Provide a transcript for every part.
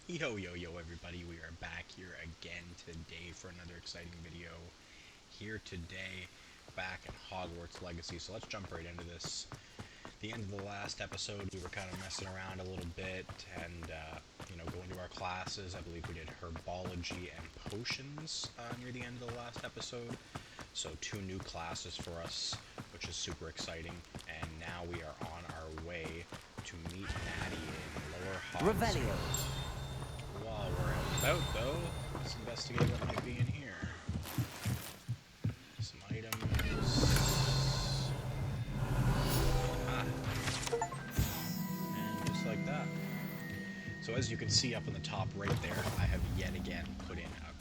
Yo, everybody, we are back here again today for another exciting video. Here today, back in Hogwarts Legacy, so let's jump right into this. The end of the last episode, we were kind of messing around a little bit and, going to our classes. I believe we did herbology and potions near the end of the last episode. So 2 new classes for us, which is super exciting. And now we are on our way to meet Natty in Lower Hogsmeade. Revelio. While we're out and about, though, let's investigate what might be in here. Some items. And just like that. So as you can see up in the top right there, I have yet again put in a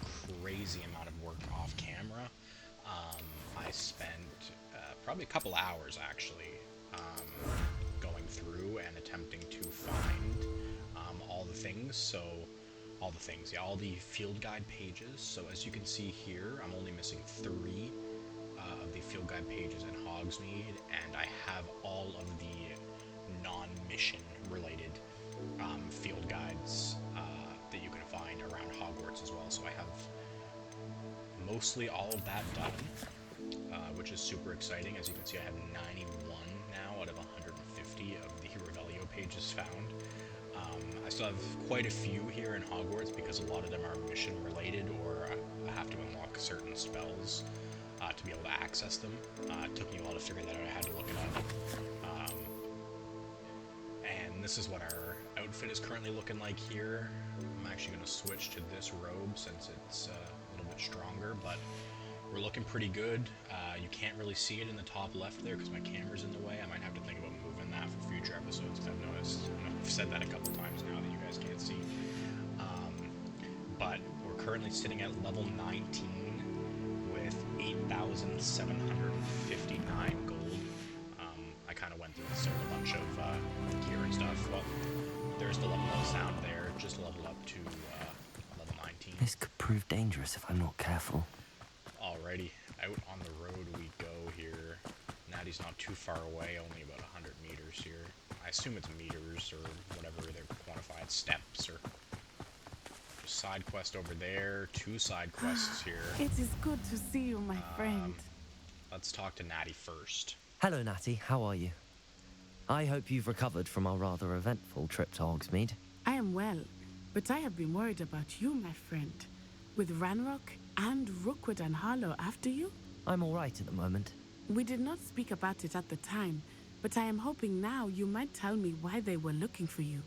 crazy amount of work off camera. I spent probably a couple hours, actually, going through and attempting to find all the field guide pages. So as you can see here, I'm only missing 3 of the field guide pages in Hogsmeade, and I have all of the non-mission related field guides that you can find around Hogwarts as well. So I have mostly all of that done, which is super exciting. As you can see, I have 91 now out of 150 of the Revelio pages found. I still have quite a few here in Hogwarts because a lot of them are mission related, or I have to unlock certain spells to be able to access them. It took me a while to figure that out. I had to look it up. And this is what our outfit is currently looking like here. I'm actually going to switch to this robe since it's a little bit stronger, but we're looking pretty good. You can't really see it in the top left there because my camera's in the way. I might have to think about moving that for future episodes because I've noticed, I've said that a couple times now that you guys can't see. But we're currently sitting at level 19 with 8,759 gold. I kind of went through and sold a bunch of gear and stuff. Well, there's the level up sound there, just leveled up to level 19. This could prove dangerous if I'm not careful. Alrighty, out on the road we go here. Natty's not too far away, only about 100 meters here. I assume it's meters or whatever they're quantified, steps or side quest over there, 2 side quests here. It is good to see you, my friend. Let's talk to Natty first. Hello, Natty. How are you? I hope you've recovered from our rather eventful trip to Hogsmeade. I am well, but I have been worried about you, my friend. With Ranrock and Rookwood and Harlow after you? I'm all right at the moment. We did not speak about it at the time, but I am hoping now you might tell me why they were looking for you.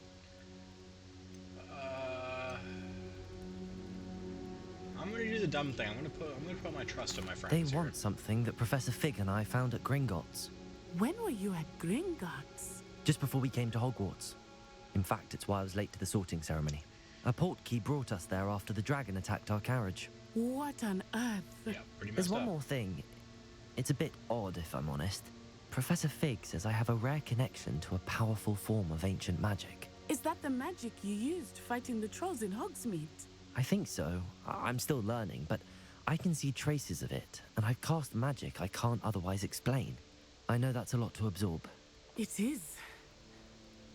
I'm gonna do the dumb thing. I'm gonna put my trust in my friends They want something that Professor Fig and I found at Gringotts. When were you at Gringotts? Just before we came to Hogwarts. In fact, it's why I was late to the sorting ceremony. A portkey brought us there after the dragon attacked our carriage. What on earth? Yeah, pretty messed There's one up. more thing. It's a bit odd, if I'm honest. Professor Fig says I have a rare connection to a powerful form of ancient magic. Is that the magic you used fighting the trolls in Hogsmeade? I think so. I'm still learning, but I can see traces of it, and I've cast magic I can't otherwise explain. I know that's a lot to absorb. It is.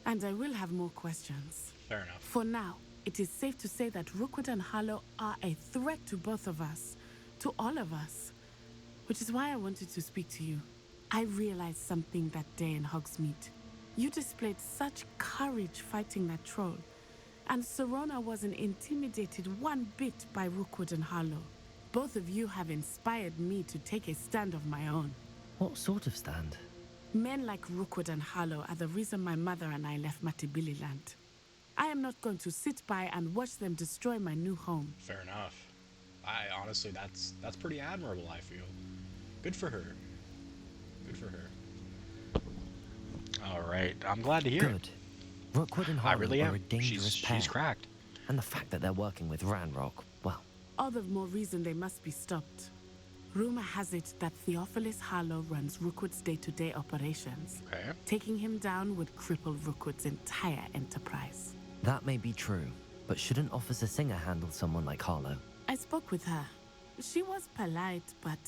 And I will have more questions. Fair enough. For now, it is safe to say that Rookwood and Harlow are a threat to both of us, to all of us. Which is why I wanted to speak to you. I realized something that day in Hogsmeade. You displayed such courage fighting that troll, and Serona wasn't intimidated one bit by Rookwood and Harlow. Both of you have inspired me to take a stand of my own. What sort of stand? Men like Rookwood and Harlow are the reason my mother and I left Matabeleland. I am not going to sit by and watch them destroy my new home. Fair enough. Honestly, that's pretty admirable, I feel. Good for her. Good for her. Alright, I'm glad to hear it. Good. Rookwood and I Harlow really are am. a dangerous pair. She's cracked. And the fact that they're working with Ranrock, well, All the more reason they must be stopped. Rumor has it that Theophilus Harlow runs Rookwood's day-to-day operations. Okay. Taking him down would cripple Rookwood's entire enterprise. that may be true, but shouldn't Officer Singer handle someone like Harlow? I spoke with her. She was polite, but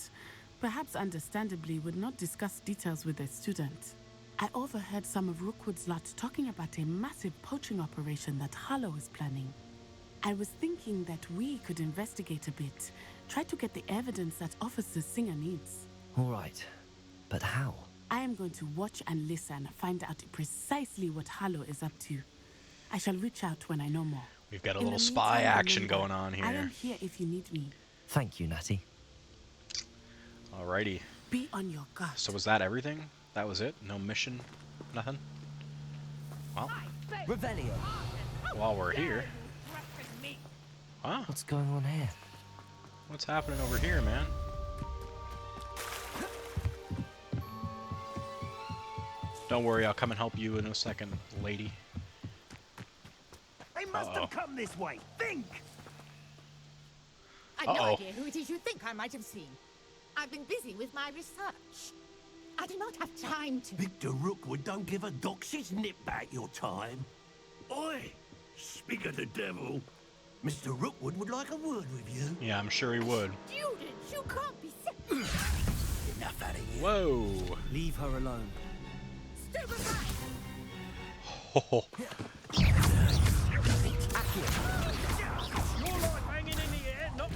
perhaps understandably would not discuss details with a student. I overheard some of Rookwood's lot talking about a massive poaching operation that Harlow is planning. I was thinking that we could investigate a bit. Try to get the evidence that Officer Singer needs. All right. But how? I am going to watch and listen, find out precisely what Harlow is up to. I shall reach out when I know more. We've got a In little the spy meantime, action remember, going on I am here. here if you need me. Thank you, Natty. Alrighty. Be on your guard. So was that everything? That was it? No mission? Nothing? Well, Revelio. while we're here... Huh? What's going on here? What's happening over here, man? Don't worry, I'll come and help you in a second, lady. They must have come this way. Think! I've no idea who it is you think I might have seen. I've been busy with my research. I do not have time to... Victor Rookwood don't give a doxy's nip back your time. Oi! Speak of the devil. Mr. Rookwood would like a word with you. Yeah, I'm sure he would. Students, you can't be sick. Enough out of you. Whoa! Leave her alone. Stupefy! Oh, More like hanging in the air, not...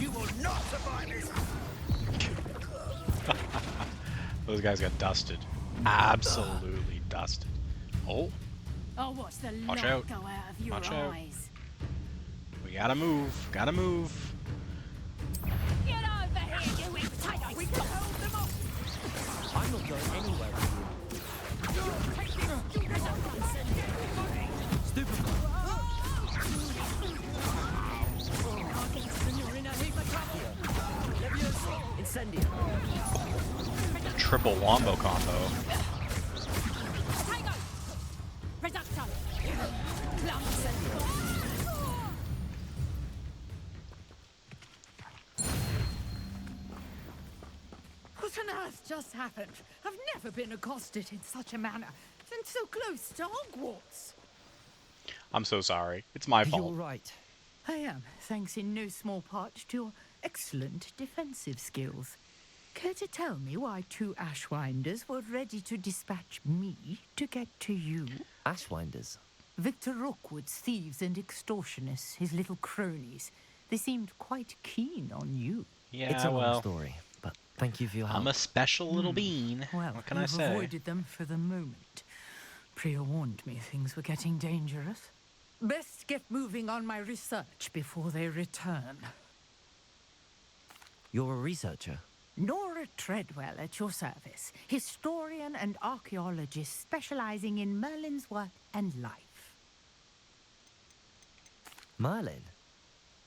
You will not survive this! those guys got dusted. Absolutely dusted. Oh, I'll watch the Watch light out. go out of your Watch out. eyes. we gotta move. Gotta move. Get over here, you entitled! We can hold them off! I'm not going anywhere with you. Incendio. Triple wombo combo. Tango! Reducto! Plum! What on earth just happened? I've never been accosted in such a manner. And so close to Hogwarts. I'm so sorry. It's my You're fault. right. I am, thanks in no small part to your excellent defensive skills. Care to tell me why two Ashwinders were ready to dispatch me to get to you? Ashwinders. Victor Rookwood's thieves and extortionists, his little cronies. They seemed quite keen on you. Yeah, It's a long well, story, but thank you for your help. I'm a special little bean. Well, What can I you've say? avoided them for the moment. Priya warned me things were getting dangerous. Best get moving on my research before they return. You're a researcher. Nora Treadwell at your service, historian and archaeologist specializing in Merlin's work and life. Merlin?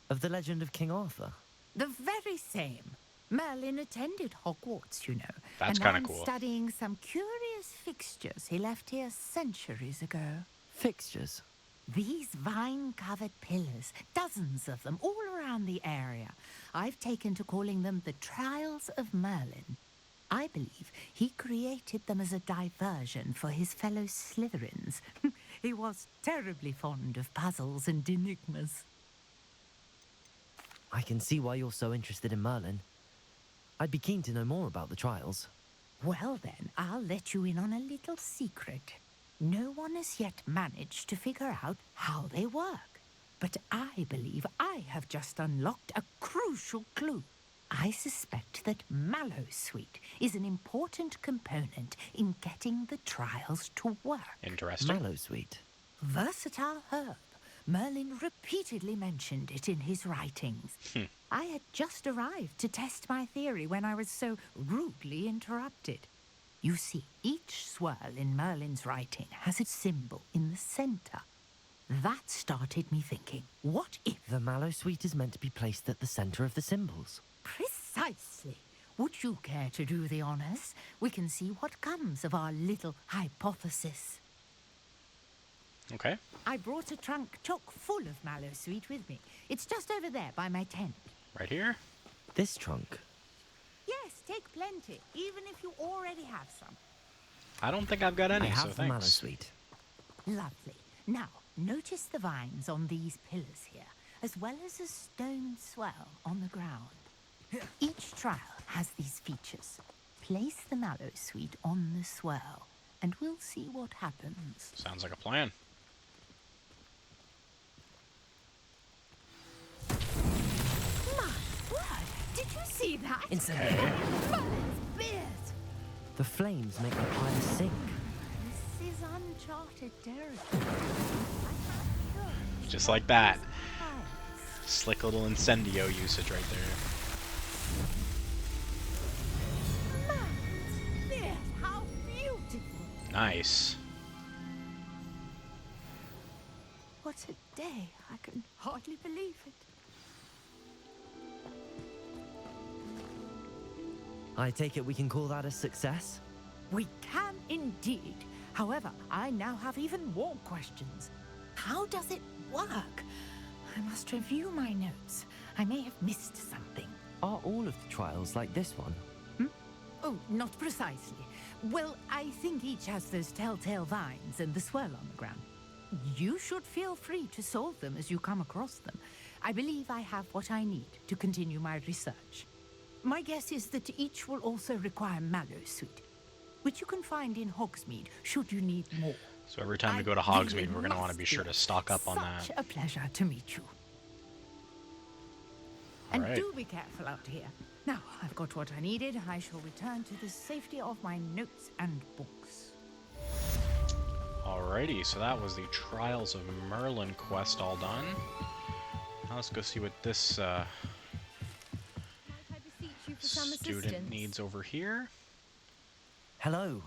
Of the legend of King Arthur? The very same. Merlin attended Hogwarts, you know. That's and kinda I'm cool. studying some curious fixtures he left here centuries ago. Fixtures? These vine-covered pillars, dozens of them, all around the area. I've taken to calling them the Trials of Merlin. I believe he created them as a diversion for his fellow Slytherins. He was terribly fond of puzzles and enigmas. I can see why you're so interested in Merlin. I'd be keen to know more about the trials. Well then, I'll let you in on a little secret. No one has yet managed to figure out how they work. But I believe I have just unlocked a crucial clue. I suspect that Mallowsweet is an important component in getting the trials to work. Interesting. Mallowsweet. Versatile herb. Merlin repeatedly mentioned it in his writings. I had just arrived to test my theory when I was so rudely interrupted. You see, each swirl in Merlin's writing has its symbol in the center. That started me thinking, what if... The Mallowsweet is meant to be placed at the center of the symbols. Precisely. Would you care to do the honors? We can see what comes of our little hypothesis. Okay. I brought a trunk chock full of Mallowsweet with me. It's just over there by my tent. Right here? This trunk. Yes, take plenty, even if you already have some. I don't think I've got any, I have so the thanks. Mallowsweet. Lovely. Now, notice the vines on these pillars here, as well as a stone swell on the ground. Each trial has these features. Place the Mallowsweet on the swirl. and we'll see what happens. Sounds like a plan. My word! Did you see that? Incendiary. Merlin's beard! The flames make the pyre sink. This is uncharted territory. I'm not sure. Just like that. Nice. Slick little incendio usage right there. Merlin's beard! How beautiful! Nice. What a day. I can hardly believe it. I take it we can call that a success? We can indeed. However, I now have even more questions. How does it work? I must review my notes. I may have missed something. Are all of the trials like this one? Oh, not precisely. Well, I think each has those telltale vines and the swirl on the ground. You should feel free to solve them as you come across them. I believe I have what I need to continue my research. My guess is that each will also require Mallowsweet, which you can find in Hogsmeade should you need more. So every time we go to I Hogsmeade, really we're going to want to must be sure to stock up on that. Such a pleasure to meet you. And Alright. do be careful out here. Now, I've got what I needed. I shall return to the safety of my notes and books. Alrighty, so that was the Trials of Merlin quest all done. Now let's go see what this Might I beseech you for some student assistance? needs over here. Hello.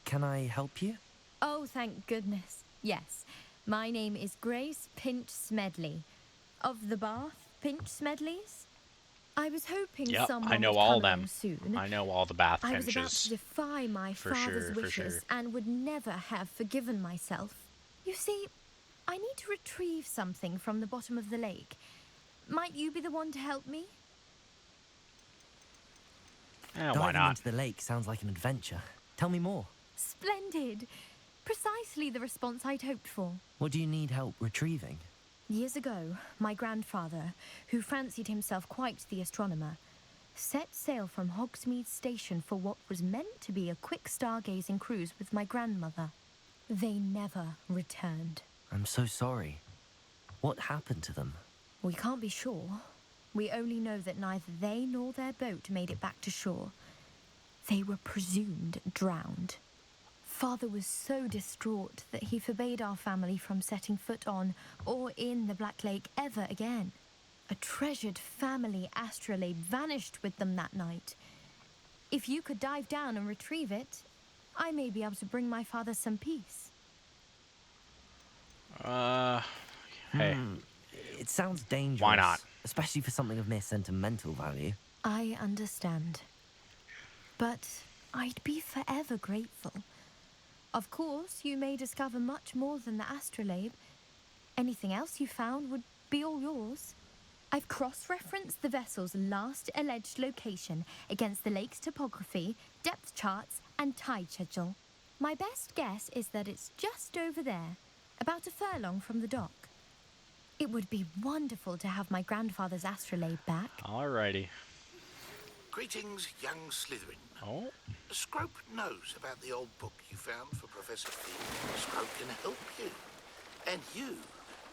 Can I help you? Oh, thank goodness. Yes. My name is Grace Pinch Smedley. Of the Bath Pinch Smedleys? I was hoping Yep, someone I know would all come along them. soon. I know all the Bath I was about Finches. to defy my For father's sure, for wishes sure. and would never have forgiven myself. You see, I need to retrieve something from the bottom of the lake. Might you be the one to help me? Why Diving not? into the lake sounds like an adventure. Tell me more. Splendid! Precisely the response I'd hoped for. What do you need help retrieving? Years ago, my grandfather, who fancied himself quite the astronomer, set sail from Hogsmeade Station for what was meant to be a quick stargazing cruise with my grandmother. They never returned. I'm so sorry. What happened to them? We can't be sure. We only know that neither they nor their boat made it back to shore. They were presumed drowned. Father was so distraught that he forbade our family from setting foot on or in the Black Lake ever again. A treasured family astrolabe vanished with them that night. If you could dive down and retrieve it, I may be able to bring my father some peace. Hey, It sounds dangerous. Why not? Especially for something of mere sentimental value. I understand. But I'd be forever grateful. Of course, you may discover much more than the astrolabe. Anything else you found would be all yours. I've cross-referenced the vessel's last alleged location against the lake's topography, depth charts, and tide schedule. My best guess is that it's just over there, about a furlong from the dock. It would be wonderful to have my grandfather's astrolabe back. alrighty. Greetings, young Slytherin. Oh, Scrope knows about the old book you found for Professor Flynn. Scrope can help you. And you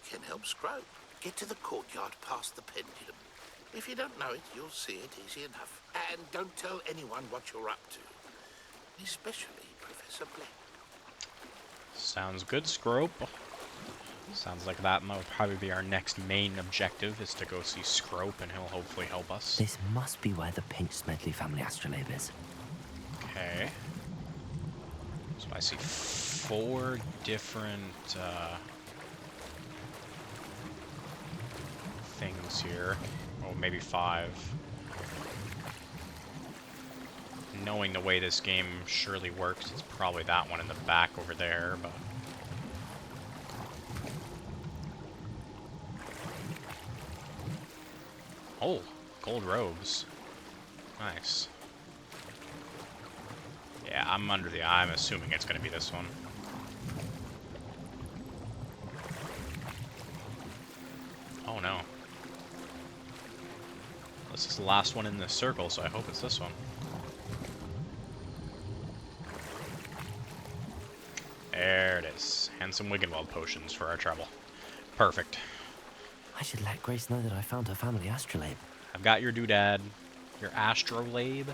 can help Scrope. Get to the courtyard past the pendulum. If you don't know it, you'll see it easy enough. And don't tell anyone what you're up to. Especially Professor Black. sounds good, Scrope. Sounds like that will probably be our next main objective, is to go see Scrope, and he'll hopefully help us. This must be where the Pinch Smedley family astrolabe is. Okay. So I see 4 different things here. Oh, maybe 5. Knowing the way this game surely works, it's probably that one in the back over there, but... Oh, gold robes. Nice. Yeah, I'm assuming it's gonna be this one. Oh no. This is the last one in the circle, so I hope it's this one. There it is. And some Wiggenweld potions for our trouble. Perfect. I should let Grace know that I found her family astrolabe. I've got your doodad. Your astrolabe.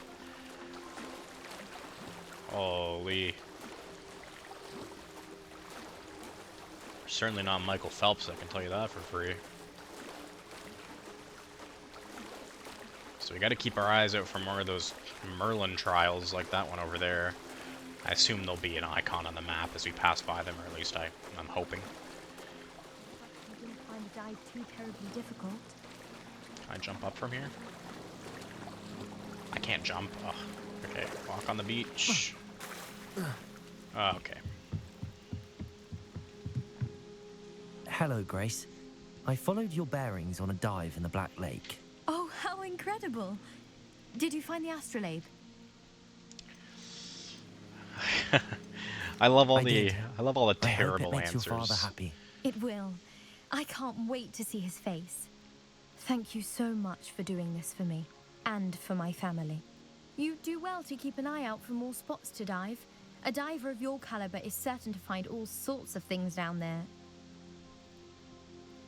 Holy. Certainly not Michael Phelps, I can tell you that for free. So we gotta keep our eyes out for more of those Merlin trials like that one over there. I assume there'll be an icon on the map as we pass by them, or at least I'm hoping. I didn't find the dive too terribly difficult. Can I jump up from here? I can't jump. Oh, okay. Walk on the beach. Oh, okay. Hello, Grace. I followed your bearings on a dive in the Black Lake. Oh, how incredible! Did you find the astrolabe? I love all I the did. terrible I hope it makes answers. your father happy. It will. I can't wait to see his face. Thank you so much for doing this for me and for my family. You do well to keep an eye out for more spots to dive. A diver of your caliber is certain to find all sorts of things down there.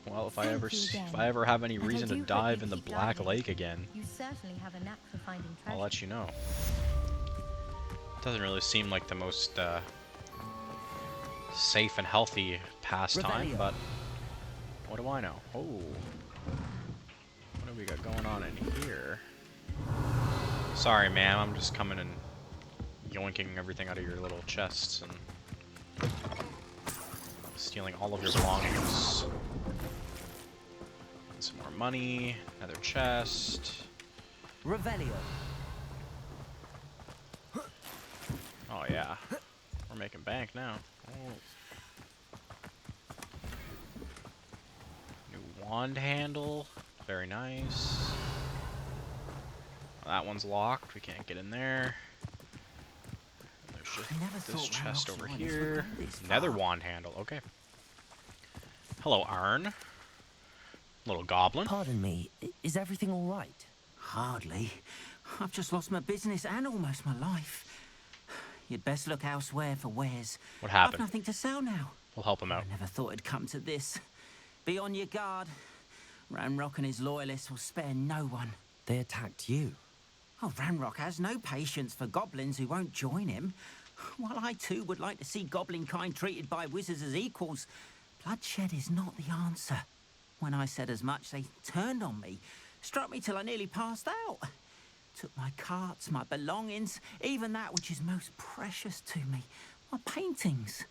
Well, if Thank you if again. I ever have any And I reason to do hope dive you in the keep Black diving. Lake again, You certainly have a knack for finding treasure. I'll let you know. Doesn't really seem like the most safe and healthy pastime, Revelio. but what do I know? Oh, what do we got going on in here? Sorry, ma'am, I'm just coming and yoinking everything out of your little chests and stealing all of your belongings. And some more money, another chest. Revelio. Oh yeah, we're making bank now. Oh. New wand handle, very nice. Well, that one's locked, we can't get in there. There's just I never this thought chest Ranrock's over wines would here. go this Another far. wand handle, okay. Hello, Arn. Little goblin. Pardon me, is everything all right? Hardly. I've just lost my business and almost my life. You'd best look elsewhere for wares. What I've happened? nothing to sell now. We'll help him out. I never thought it'd come to this. Be on your guard. Ranrock and his loyalists will spare no one. They attacked you. Oh, Ranrock has no patience for goblins who won't join him. While I too would like to see goblin kind treated by wizards as equals, bloodshed is not the answer. When I said as much, they turned on me, struck me till I nearly passed out. Took my carts, my belongings, even that which is most precious to me, my paintings.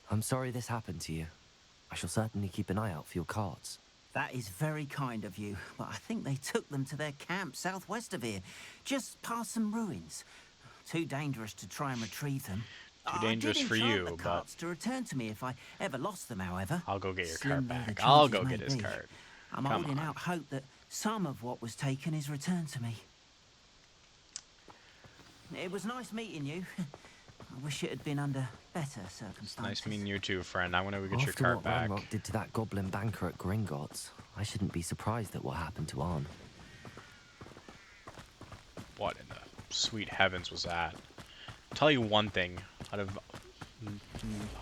I'm sorry this happened to you. I shall certainly keep an eye out for your cards. That is very kind of you, but I think they took them to their camp southwest of here, just past some ruins. Too dangerous to try and retrieve them. Too dangerous I did for enchant you, the but carts to return to me if I ever lost them, however. I'll go get your Slim cart though the back. I'll chances go may get his be, cart. I'm Come holding on. out hope that some of what was taken is returned to me. It was nice meeting you. I wish it had been under better circumstances. Nice meeting you too, friend. I want to go get your After cart what back. Ranrock did to that goblin banker at Gringotts, I shouldn't be surprised at what happened to Arn. What in the sweet heavens was that? I'll tell you one thing. Out of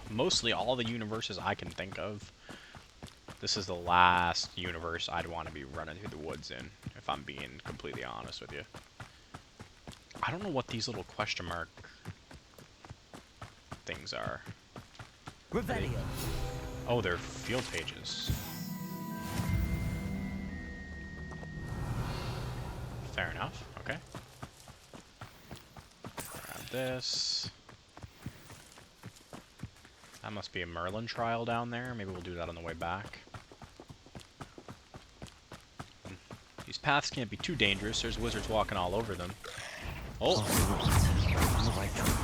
mostly all the universes I can think of, this is the last universe I'd want to be running through the woods in, if I'm being completely honest with you. I don't know what these little question mark things are. Revelio. Oh, they're field pages. Fair enough. Okay. Grab this. That must be a Merlin trial down there. Maybe we'll do that on the way back. These paths can't be too dangerous. There's wizards walking all over them. Oh! On the right track.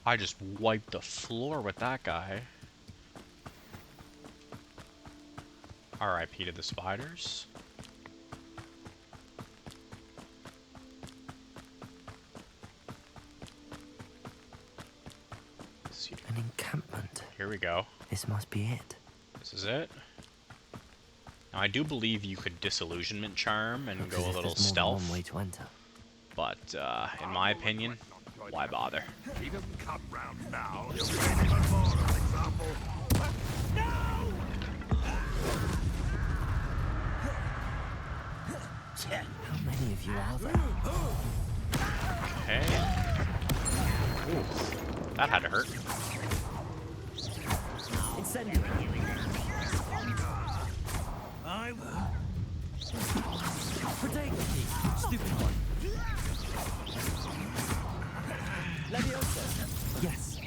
I just wiped the floor with that guy. RIP to the spiders. Let's see. An encampment. Here we go. This must be it. This is it. Now I do believe you could disillusionment charm and Looks go as a if little there's more than stealth, one way to enter. but in my opinion, Why bother? He doesn't come round now. He'll be even more of an example. No! How many of you are there? Okay. Ooh, that had to hurt. Incendio. I will. Protect me, stupid one. Leviosa. Yes.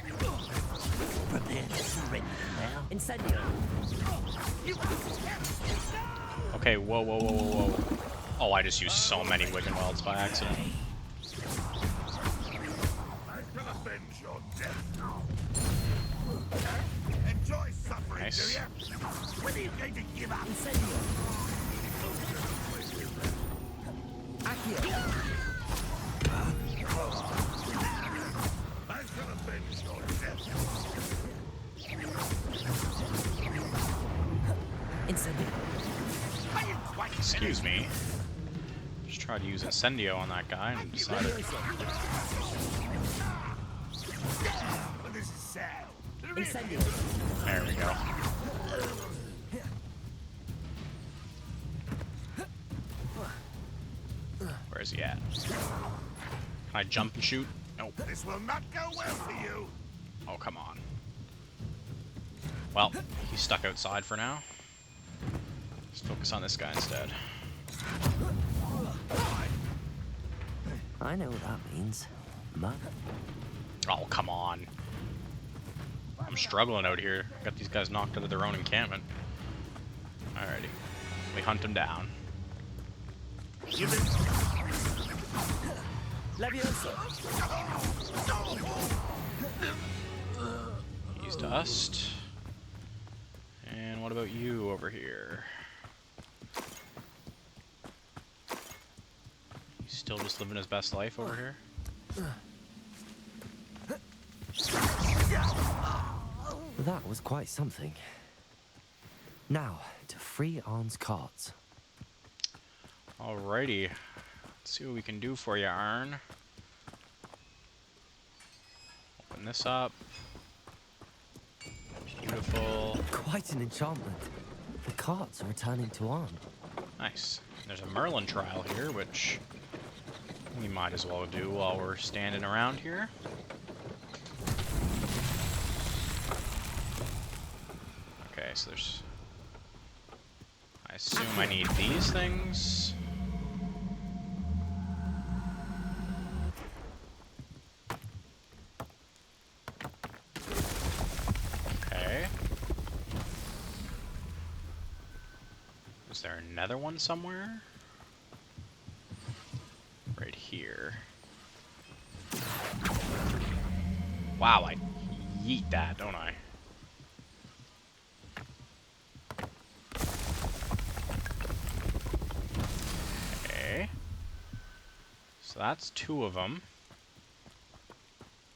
Prepare to surrender now. Incendio. Okay, whoa, whoa, whoa, whoa, whoa. Oh, I just used so many Wigan Welds by accident. I shall avenge your death. Enjoy suffering, Nice. do you? When are you going to give up? Incendio. Accio. I shall avenge your death. Incendio. Are you quite Excuse me. Just tried to use Incendio on that guy and decided. But this is sad. Incendio. There we go. Where is he at? Can I jump and shoot? Nope. This will not go well for you. Oh, come on. Well, he's stuck outside for now. Let's focus on this guy instead. I know what that means. Mud. Oh, come on. I'm struggling out here. Got these guys knocked out of their own encampment. Alrighty. We hunt him down. Leviosa. He's dust. And what about you over here? He's still just living his best life over here? That was quite something. Now, to free Arn's carts. Alrighty. Let's see what we can do for you, Arn. Open this up. Beautiful. Quite an enchantment. The carts are returning to Arn. Nice. There's a Merlin trial here, which we might as well do while we're standing around here. Okay, so there's... I assume I need these things. Okay. Is there another one somewhere? Right here. Wow, I yeet that, don't I? Okay. So that's two of them.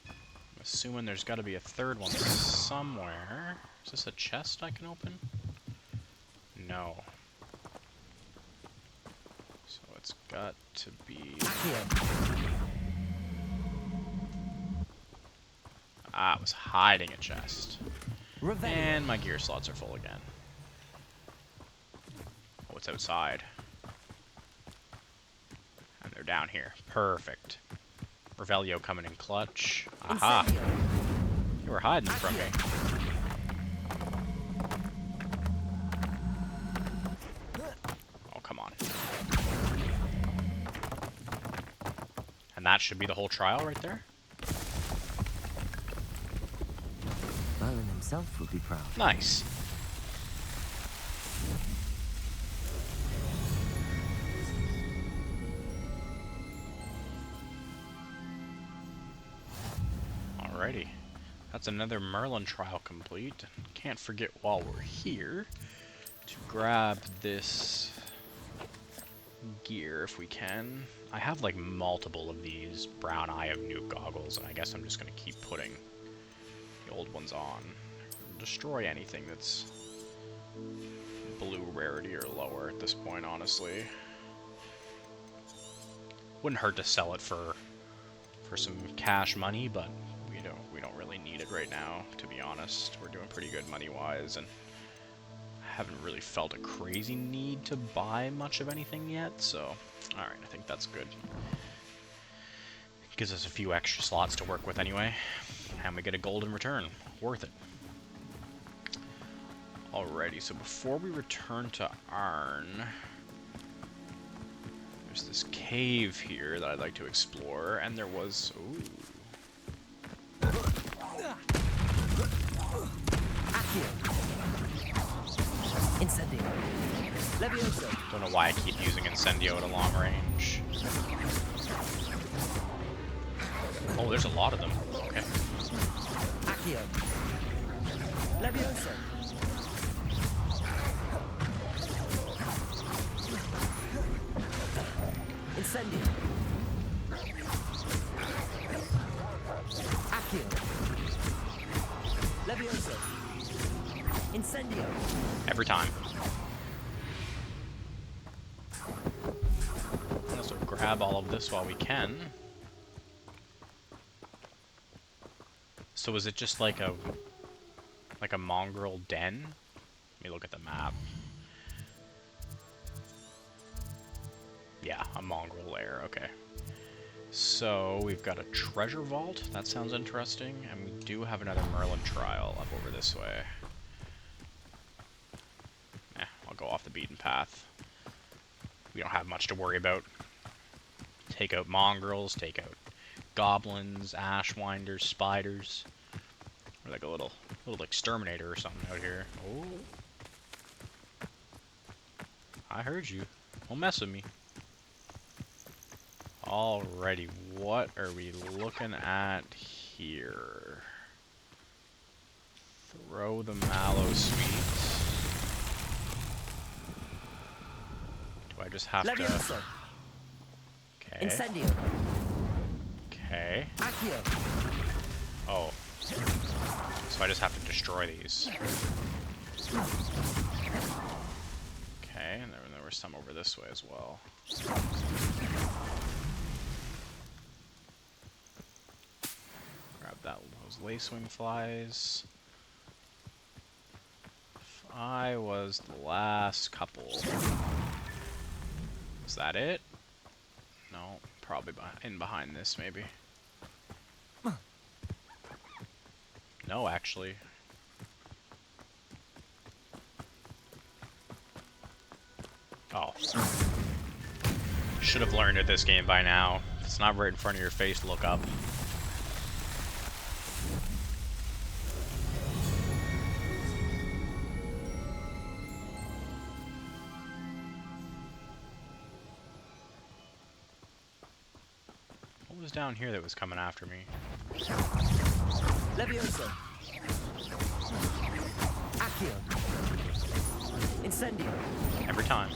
I'm assuming there's got to be a third one somewhere. Is this a chest I can open? No. So it's got to be... Ah, it was hiding a chest. And my gear slots are full again. Oh, it's outside. And they're down here. Perfect. Revelio coming in clutch. Aha! You were hiding from me. Oh, come on. And that should be the whole trial right there? Merlin himself would be proud. Nice. Alrighty. That's another Merlin trial complete. Can't forget while we're here to grab this gear if we can. I have like multiple of these Brown Eye of Nuke goggles, and I guess I'm just going to keep putting the old ones on. Destroy anything that's blue rarity or lower at this point, honestly. Wouldn't hurt to sell it for for some cash money, but we don't really need it right now, to be honest. We're doing pretty good money-wise, and haven't really felt a crazy need to buy much of anything yet, so alright, I think that's good. Gives us a few extra slots to work with anyway, and we get a gold in return. Worth it. Alrighty, so before we return to Arn, there's this cave here that I'd like to explore, and there was... Ooh. Incendio. Levioso. Don't know why I keep using Incendio at a long range. Oh, there's a lot of them. Okay. Accio. Levioso. Incendio. Accio. Levioso. Incendio. Every time. Also grab all of this while we can. So is it just like a mongrel den? Let me look at the map. Yeah, a mongrel lair, okay. So we've got a treasure vault, that sounds interesting, and we do have another Merlin trial up over this way. I'll go off the beaten path. We don't have much to worry about. Take out mongrels, take out goblins, ashwinders, spiders. We're like a little exterminator or something out here. Oh. I heard you. Don't mess with me. Alrighty, what are we looking at here? Throw the mallow sweets. Do I just have Levioso. to... Okay. Incendio. Okay. Accio. Oh. So I just have to destroy these. Okay, and there were some over this way as well. Grab those lacewing flies. If I was the last couple. Is that it? No, probably behind this maybe. No, actually. Oh. Should have learned at this game by now. If it's not right in front of your face, look up. What was down here that was coming after me? Levioso. Accio. Incendio. Every time.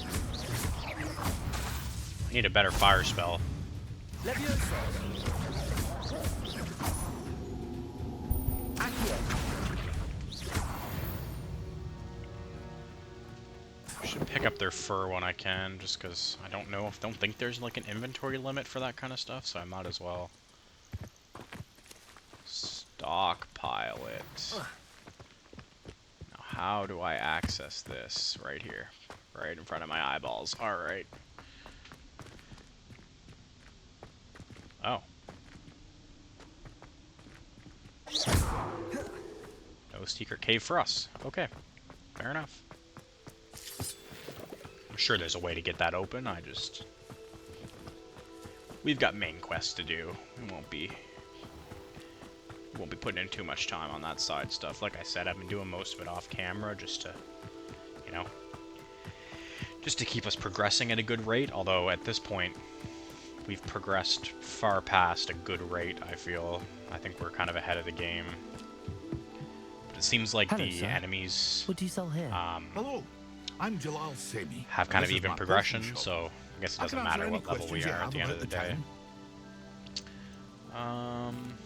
I need a better fire spell. Levioso. Accio. Should pick up their fur when I can, just because I don't think there's like an inventory limit for that kind of stuff, so I might as well stockpile it. Now, how do I access this? Right here, right in front of my eyeballs. All right. Oh. No secret cave for us. Okay, fair enough. I'm sure there's a way to get that open, we've got main quests to do. We won't be putting in too much time on that side stuff. Like I said, I've been doing most of it off camera just to, you know, just to keep us progressing at a good rate, although at this point, we've progressed far past a good rate, I feel. I think we're kind of ahead of the game. But it seems like Hello, the sir. enemies What do you sell here? Hello, I'm Jalal Semi. have kind of This is even my progression, potion shop. so I guess it I doesn't can answer matter any what level we questions you are at have the end of about the the day. town.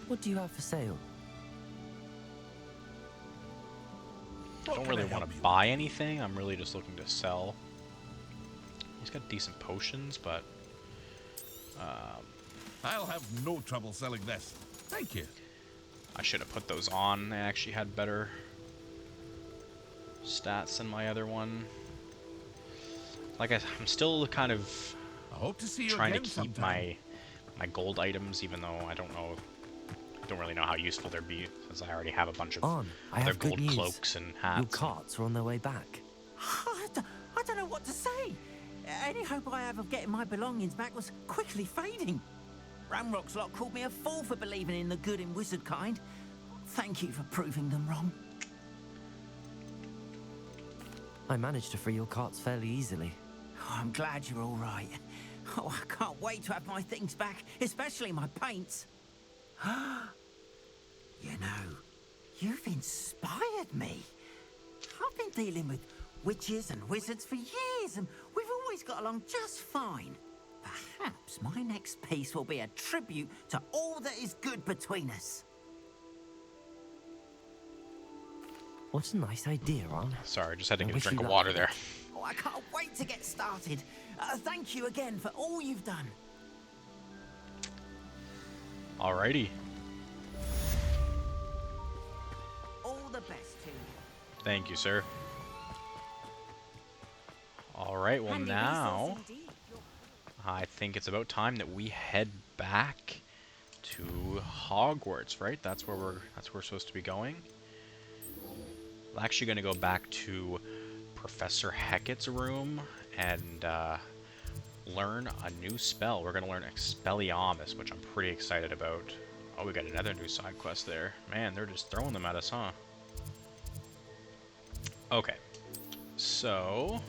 What do you have for sale? I don't really want to buy anything. I'm really just looking to sell. He's got decent potions, but I'll have no trouble selling this. Thank you. I should have put those on. They actually had better stats than my other one. Like I'm still kind of I hope to see you trying to again keep sometime. my gold items, even though I don't really know how useful they'll be, since I already have a bunch of On, I other have good gold news. cloaks and Your hats. carts are on their way back. I don't know what to say. Any hope I have of getting my belongings back was quickly fading. Ramrock's lot called me a fool for believing in the good in wizard kind. Thank you for proving them wrong. I managed to free your carts fairly easily. Oh, I'm glad you're all right. Oh, I can't wait to have my things back, especially my paints. You know, you've inspired me. I've been dealing with witches and wizards for years, and we've always got along just fine. Perhaps my next piece will be a tribute to all that is good between us. What a nice idea, Ron. Sorry, just had to I get a wish drink you of luck water with there. it. Oh, I can't wait to get started. Thank you again for all you've done. Alrighty. All the best to you. Thank you, sir. Alright, well now I think it's about time that we head back to Hogwarts, right? That's where we're supposed to be going. I'm actually gonna go back to Professor Hecat's room and learn a new spell. We're gonna learn Expelliarmus, which I'm pretty excited about. Oh, we got another new side quest there. Man, they're just throwing them at us, huh? Okay, so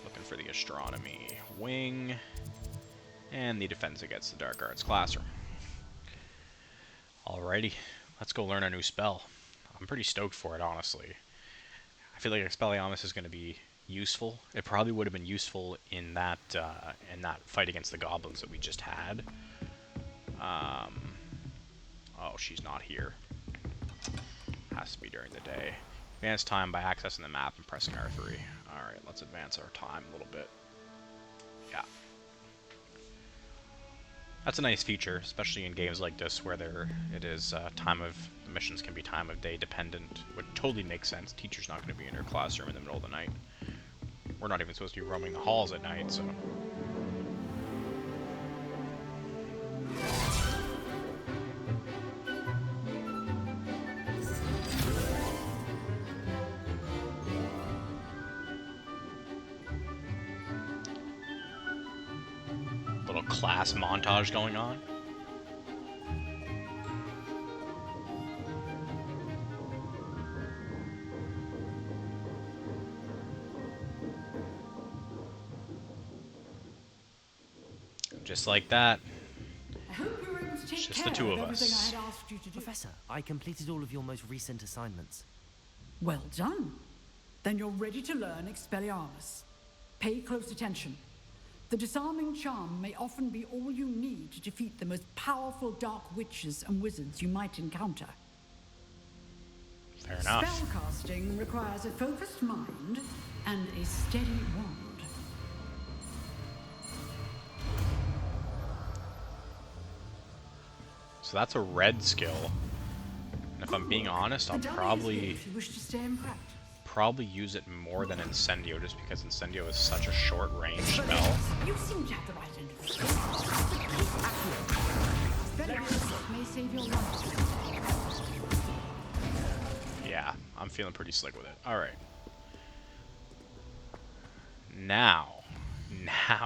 looking for the astronomy wing and the defense against the dark arts classroom. Alrighty, let's go learn a new spell. I'm pretty stoked for it, honestly. I feel like Expelliarmus is going to be useful. It probably would have been useful in that fight against the goblins that we just had. Oh, she's not here. Has to be during the day. Advance time by accessing the map and pressing R3. Alright, let's advance our time a little bit. Yeah. That's a nice feature, especially in games like this where the missions can be time of day dependent, which totally makes sense. Teacher's not going to be in her classroom in the middle of the night. We're not even supposed to be roaming the halls at night, so... Little class montage going on. Just like that. I hope you were able to take Just care the two of everything us. I had asked you to do. Professor, I completed all of your most recent assignments. Well done. Then you're ready to learn Expelliarmus. Pay close attention. The disarming charm may often be all you need to defeat the most powerful dark witches and wizards you might encounter. Fair enough. Spellcasting requires a focused mind and a steady wand. So that's a red skill. And if I'm being honest, I'll The die is here probably if you wish to stay in practice. use it more than Incendio, just because Incendio is such a short range spell. You seem to have the right end of the stick. Expelliarmus may save your life. Yeah, I'm feeling pretty slick with it. Alright. Now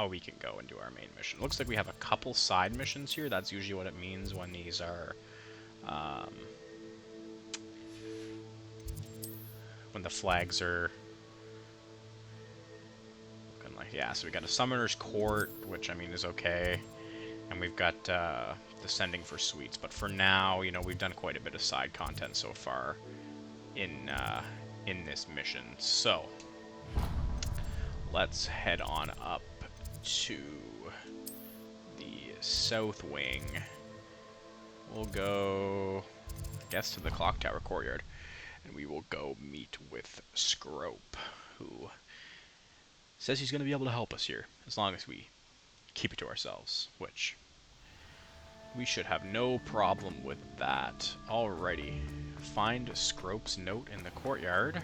we can go and do our main mission. Looks like we have a couple side missions here. That's usually what it means when these are... when the flags are... looking like... Yeah, so we got a Summoner's Court, which, I mean, is okay. And we've got Descending for Sweets. But for now, you know, we've done quite a bit of side content so far in this mission. So... let's head on up to the south wing. We'll go, I guess, to the Clock Tower Courtyard, and we will go meet with Scrope, who says he's going to be able to help us here, as long as we keep it to ourselves, which We should have no problem with that. Alrighty. Find Scrope's note in the courtyard.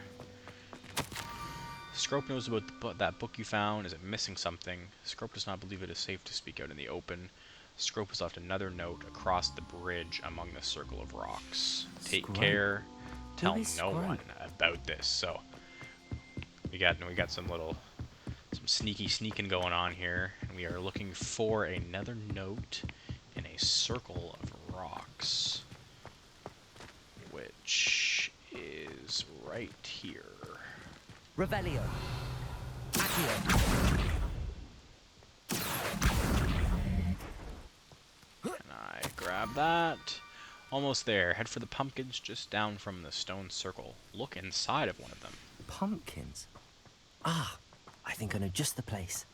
Scrope knows about that book you found. Is it missing something? Scrope does not believe it is safe to speak out in the open. Scrope has left another note across the bridge among the circle of rocks. Take Scrope? care. Tell Who is no Scrope? one about this. So we got some sneaking going on here. We are looking for another note in a circle of rocks, which is right here. Revelio. Accio. And I grab that. Almost there. Head for the pumpkins just down from the stone circle. Look inside of one of them. Pumpkins. Ah, I think I know just the place.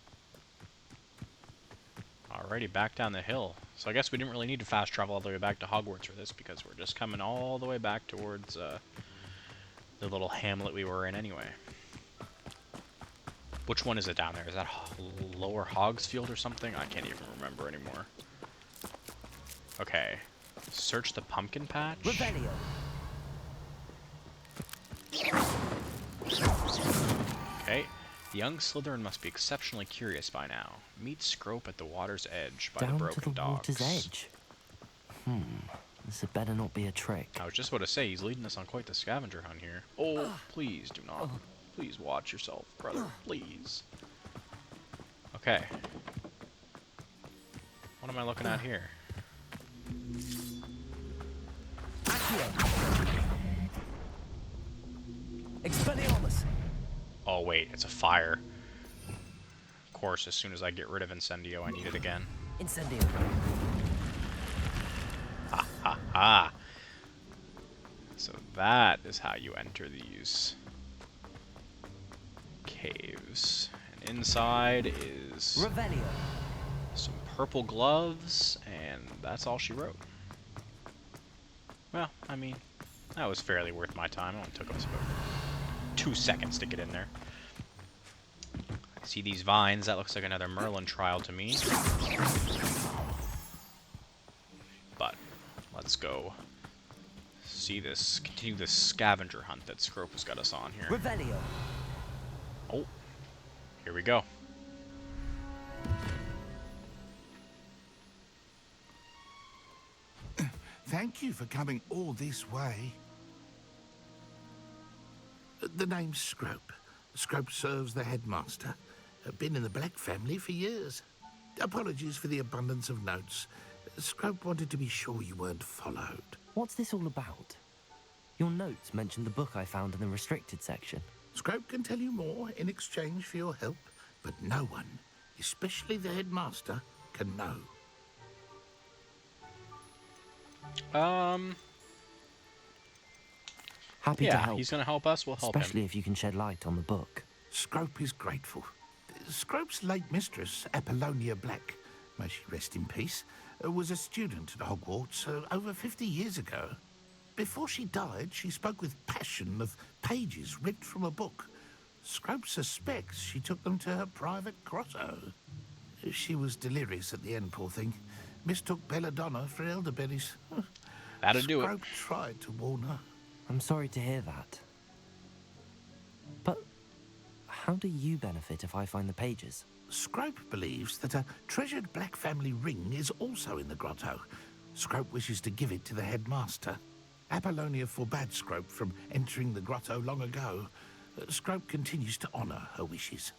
Alrighty, back down the hill. So I guess we didn't really need to fast travel all the way back to Hogwarts for this, because we're just coming all the way back towards the little hamlet we were in anyway. Which one is it down there? Is that Lower Hogsfield or something? I can't even remember anymore. Okay. Search the pumpkin patch. Revelio. Okay. The young Slytherin must be exceptionally curious by now. Meet Scrope at the water's edge by Down the broken to the docks. water's edge. This had better not be a trick. I was just about to say, he's leading us on quite the scavenger hunt here. Oh, please do not. Please watch yourself, brother. Please. Okay. What am I looking at here? Accio. Expelliarmus. Oh, wait. It's a fire. Of course, as soon as I get rid of Incendio, I need it again. Incendio. Ha ha ha. So that is how you enter these caves. And inside is Revelio. some purple gloves, and that's all she wrote. Well, I mean, that was fairly worth my time. It only took us about 2 seconds to get in there. See these vines? That looks like another Merlin trial to me. But let's go see this, continue this scavenger hunt that Scrope has got us on here. Revelio. Oh, here we go. Thank you for coming all this way. The name's Scrope. Scrope serves the headmaster. Been in the Black family for years. Apologies for the abundance of notes. Scrope wanted to be sure you weren't followed. What's this all about? Your notes mentioned the book I found in the restricted section. Scrope can tell you more in exchange for your help, but no one, especially the headmaster, can know. Happy to Yeah, help. he's gonna help us. We'll help him. Especially if you can shed light on the book. Scrope is grateful. Scrope's late mistress, Apollonia Black, may she rest in peace, was a student at Hogwarts over 50 years ago. Before she died, she spoke with passion of pages ripped from a book. Scrope suspects she took them to her private grotto. She was delirious at the end, poor thing. Mistook belladonna for elderberries. That'll do it. Scrope tried to warn her. I'm sorry to hear that. But how do you benefit if I find the pages? Scrope believes that a treasured Black family ring is also in the grotto. Scrope wishes to give it to the headmaster. Apollonia forbade Scrope from entering the grotto long ago. Scrope continues to honour her wishes.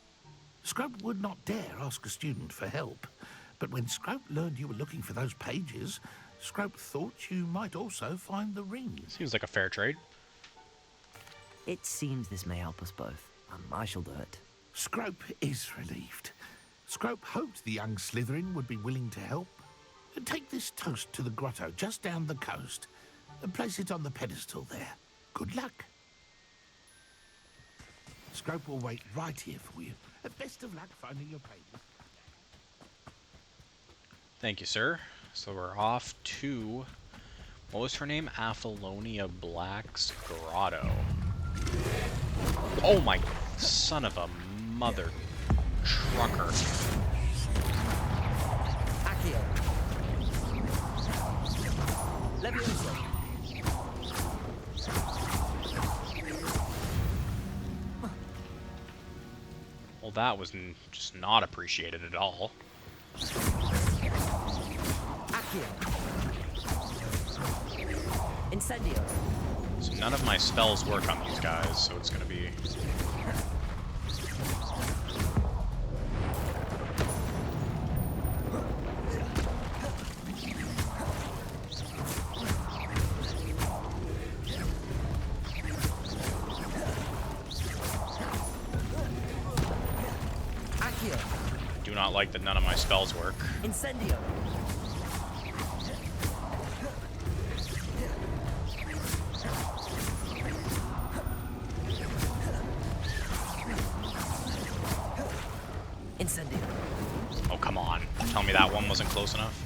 Scrope would not dare ask a student for help, but when Scrope learned you were looking for those pages, Scrope thought you might also find the ring. Seems like a fair trade. It seems this may help us both. I shall do it. Scrope is relieved. Scrope hoped the young Slytherin would be willing to help. Take this toast to the grotto just down the coast and place it on the pedestal there. Good luck. Scrope will wait right here for you. Best of luck finding your pages. Thank you, sir. So we're off to, what was her name? Apollonia Black's grotto. Oh my son of a mother trucker. Accio. that was just not appreciated at all. Accio. Incendio. So none of my spells work on these guys, so it's gonna be... I do not like that none of my spells work. Incendio. Incendio. Oh, come on. Tell me that one wasn't close enough.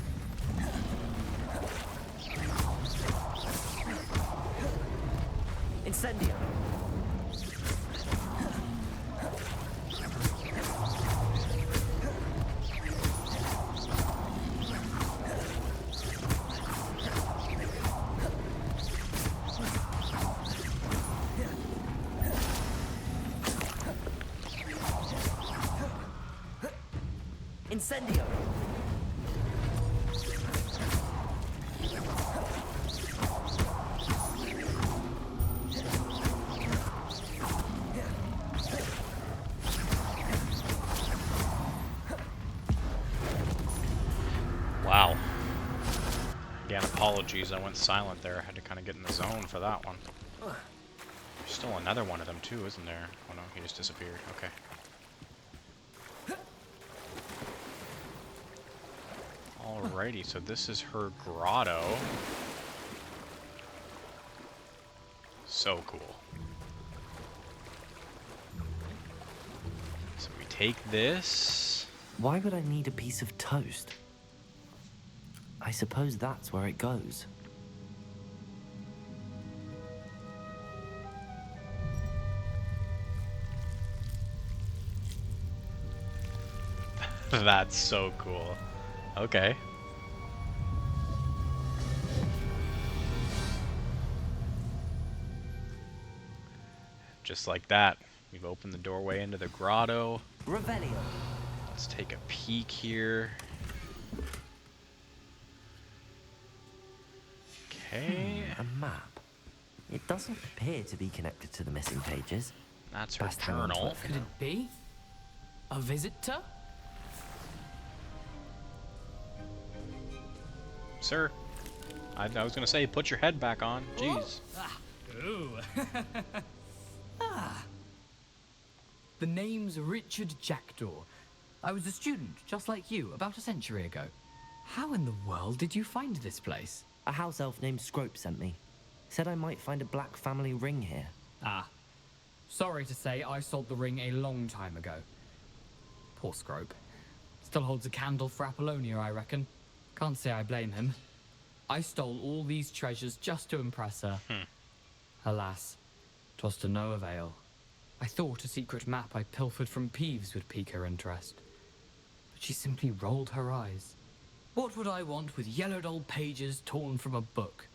Incendio. Incendio. Wow. Again, apologies, I went silent there. I had to kind of get in the zone for that one. There's still another one of them too, isn't there? Oh no, he just disappeared. Okay. Alrighty, so this is her grotto. So cool. So we take this. Why would I need a piece of toast? I suppose that's where it goes. That's so cool. Okay. Just like that, we've opened the doorway into the grotto. Revelio. Let's take a peek here. Okay. A map. It doesn't appear to be connected to the missing pages. That's her Best hang on to journal. it for Could now. it be? A visitor? Sir, I was gonna say, put your head back on. Jeez. Ooh. The name's Richard Jackdaw. I was a student, just like you, about a century ago. How in the world did you find this place? A house elf named Scrope sent me. Said I might find a black family ring here. Ah. Sorry to say, I sold the ring a long time ago. Poor Scrope. Still holds a candle for Apollonia, I reckon. Can't say I blame him. I stole all these treasures just to impress her. Alas, 'twas to no avail. I thought a secret map I pilfered from Peeves would pique her interest. But she simply rolled her eyes. What would I want with yellowed old pages torn from a book?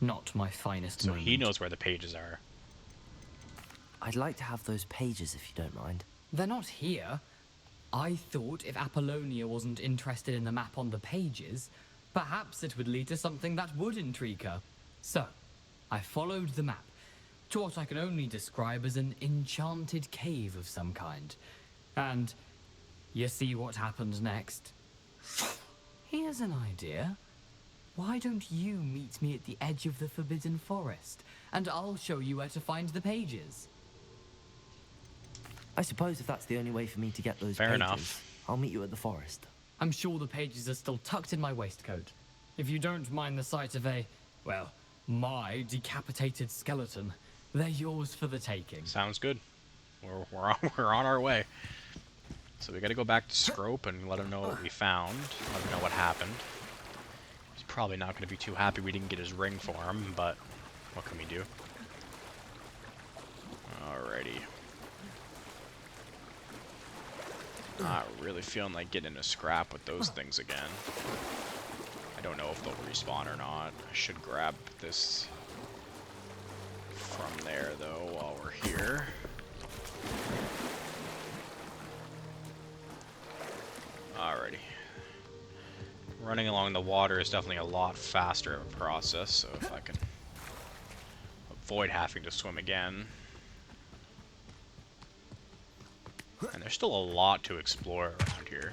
Not my finest So moment. he knows where the pages are. I'd like to have those pages if you don't mind. They're not here. I thought if Apollonia wasn't interested in the map on the pages, perhaps it would lead to something that would intrigue her. So, I followed the map to what I can only describe as an enchanted cave of some kind. And you see what happened next? Here's an idea. Why don't you meet me at the edge of the Forbidden Forest, and I'll show you where to find the pages? I suppose if that's the only way for me to get those Fair pages, enough. I'll meet you at the forest. I'm sure the pages are still tucked in my waistcoat. If you don't mind the sight of a, well, my decapitated skeleton, they're yours for the taking. Sounds good. We're on our way. So we gotta go back to Scrope and let him know what we found. Let him know what happened. He's probably not gonna be too happy we didn't get his ring for him, but what can we do? Alrighty. Not really feeling like getting a scrap with those things again. I don't know if they'll respawn or not. I should grab this from there though while we're here. Alrighty. Running along the water is definitely a lot faster of a process, so if I can avoid having to swim again. And there's still a lot to explore around here.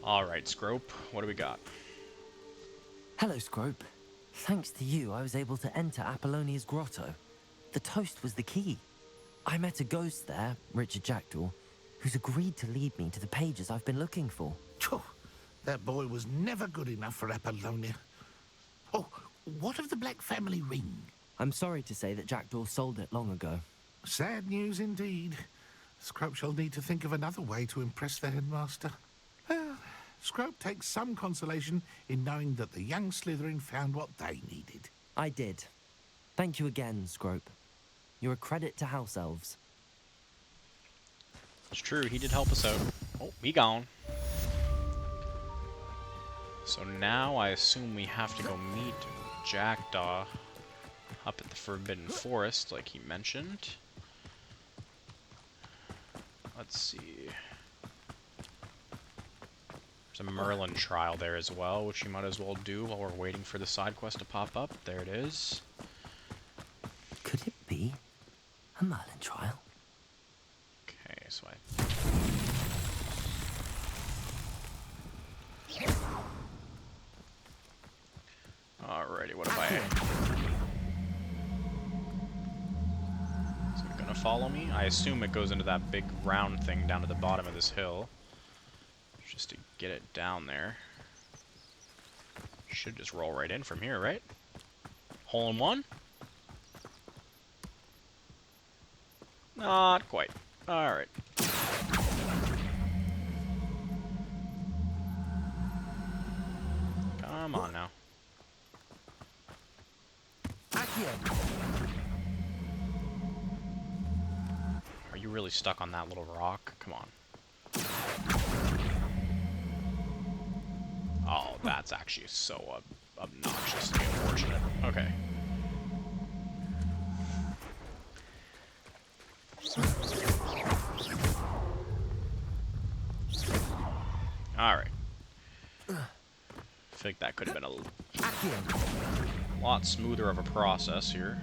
Alright, Scrope, what do we got? Hello, Scrope. Thanks to you, I was able to enter Apollonia's grotto. The toast was the key. I met a ghost there, Richard Jackdaw, who's agreed to lead me to the pages I've been looking for. Phew, that boy was never good enough for Apollonia. Oh, what of the Black family ring? I'm sorry to say that Jackdaw sold it long ago. Sad news indeed. Scrope shall need to think of another way to impress the headmaster. Well, Scrope takes some consolation in knowing that the young Slytherin found what they needed. I did. Thank you again, Scrope. You're a credit to House Elves. It's true, he did help us out. Oh, he gone. So now I assume we have to go meet Jackdaw up at the Forbidden Forest, like he mentioned. Let's see. There's a Merlin trial there as well, which you might as well do while we're waiting for the side quest to pop up. There it is. Could it be a Merlin trial? Okay, so Alrighty, what if I... Is it gonna follow me? I assume it goes into that big round thing down at the bottom of this hill. Just to get it down there. Should just roll right in from here, right? Hole in one? Not quite. Alright. Come on now. Are you really stuck on that little rock? Come on. Oh, that's actually so obnoxiously unfortunate. Okay. Alright. I think that could have been a lot smoother of a process here.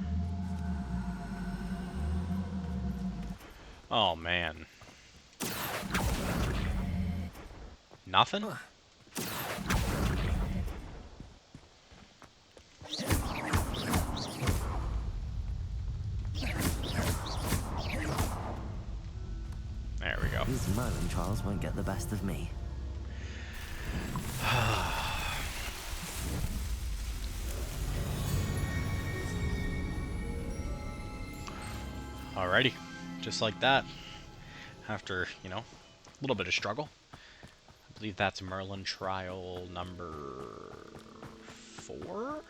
Oh, man. Nothing? There we go. These Merlin trials won't get the best of me. Alrighty. Just like that. After, you know, a little bit of struggle. I believe that's Merlin trial number 4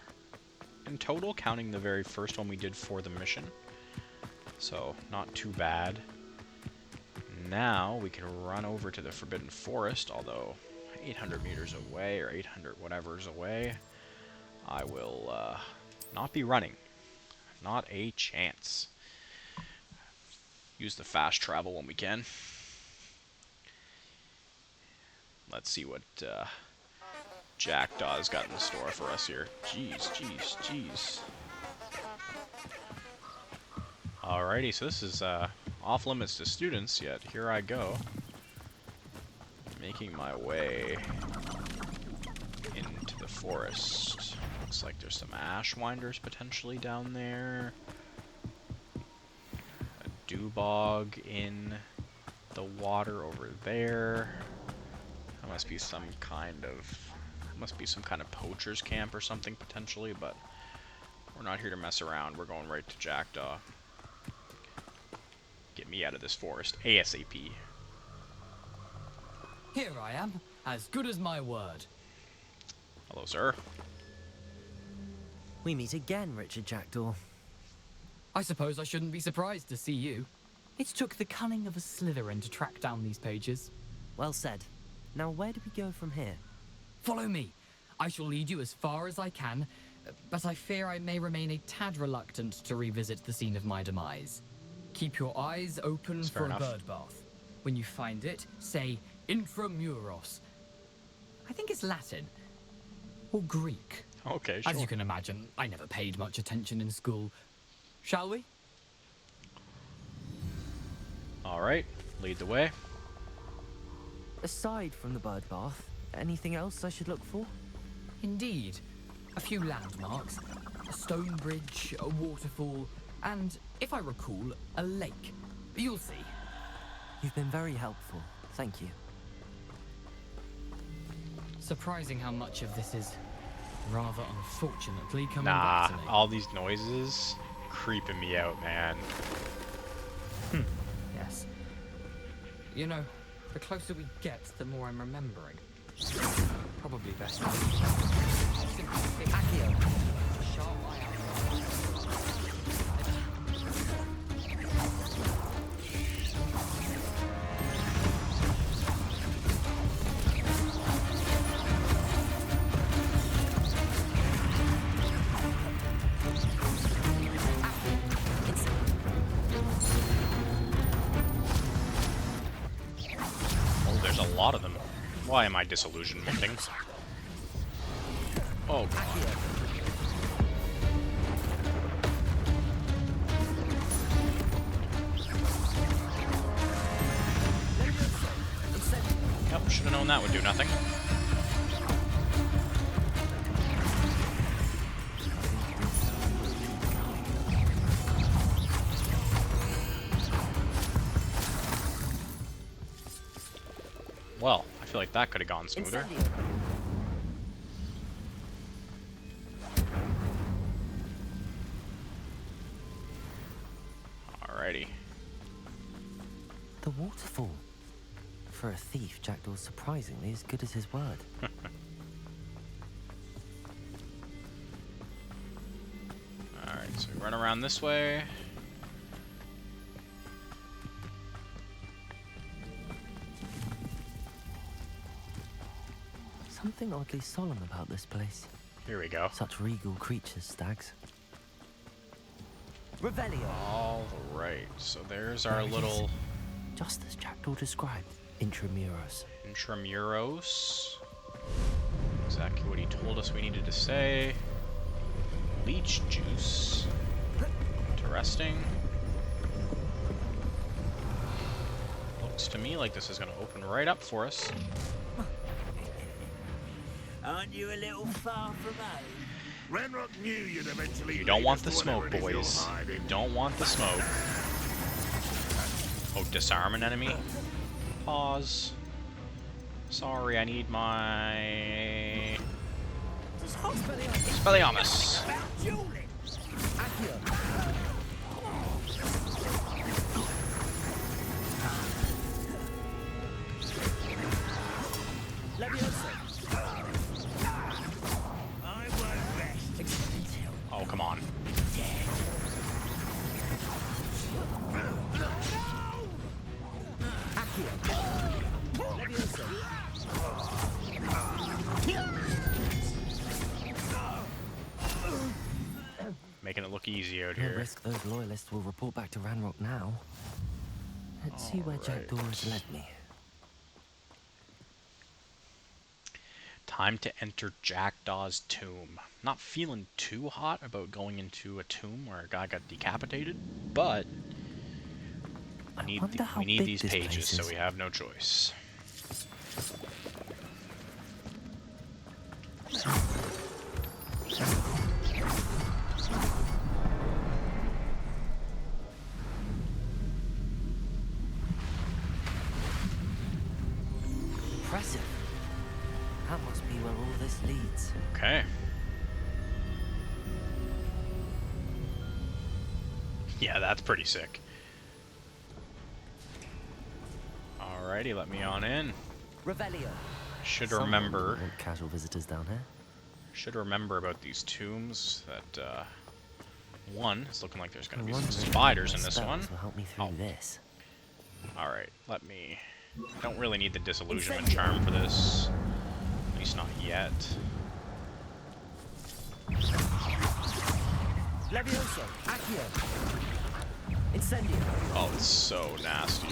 in total, counting the very first one we did for the mission. So, not too bad. Now, we can run over to the Forbidden Forest, although 800 meters away, or 800 whatever's away, I will not be running. Not a chance. Use the fast travel when we can. Let's see what Jackdaw's got in store for us here. Jeez, jeez, jeez. Alrighty, so this is off limits to students, yet here I go. Making my way into the forest. Looks like there's some ashwinders potentially down there. A dewbog in the water over there. That must be some kind of poacher's camp or something potentially, but we're not here to mess around. We're going right to Jackdaw. Get me out of this forest ASAP. Here I am, as good as my word. Hello, sir. We meet again, Richard Jackdaw. I suppose I shouldn't be surprised to see you. It took the cunning of a Slytherin to track down these pages. Well said. Now where do we go from here? Follow me. I shall lead you as far as I can, but I fear I may remain a tad reluctant to revisit the scene of my demise. Keep your eyes open for a bird bath. When you find it, say, Intramuros. I think it's Latin. Or Greek. Okay, sure. As you can imagine, I never paid much attention in school. Shall we? Alright, lead the way. Aside from the bird bath, anything else I should look for? Indeed. A few landmarks. A stone bridge, a waterfall, and, if I recall, a lake. You'll see. You've been very helpful. Thank you. Surprising how much of this is, rather unfortunately, coming Nah, back to me. all these noises creeping me out, man. Yes. You know, the closer we get, the more I'm remembering. Probably best. Accio. Sharp eye out. Oh, there's a lot of them. Why am I disillusionmenting? Oh, God. Yep, should have known that would do nothing. Well, I feel like that could have gone smoother. Alrighty. The waterfall. For a thief, Jackdaw's surprisingly as good as his word. Alright, so we run around this way. Something oddly solemn about this place. Here we go. Such regal creatures, stags. Revelio. Alright, so there's our There it is. little Just as Jackdaw described. Intramuros. Intramuros. Exactly what he told us we needed to say. Leech juice. Interesting. Looks to me like this is going to open right up for us. Aren't you a little far from home? Ranrock knew you'd eventually. You don't lead want us the to smoke, whatever it is you're boys. hiding. You don't want the smoke. Oh, disarm an enemy? Pause. Sorry, I need my... Expelliarmus. Oh, come on. Making it look easy out No here. risk those loyalists will report back to Ranrock now. Let's see where Jackdaw has led me. Time to enter Jackdaw's tomb. Not feeling too hot about going into a tomb where a guy got decapitated, but we need these pages, so we have no choice. Impressive. That must be where all this leads. Okay. Yeah, that's pretty sick. Alrighty, let me on in. Revelio. Should Someone remember. wouldn't want casual visitors down here. Should remember about these tombs that, one, it's looking like there's gonna be some Wondering if spiders my in this spells one. will help me through this. Alright, let me... I don't really need the disillusionment charm for this. At least not yet. Levioso. Accio. Incendio. Oh, it's so nasty.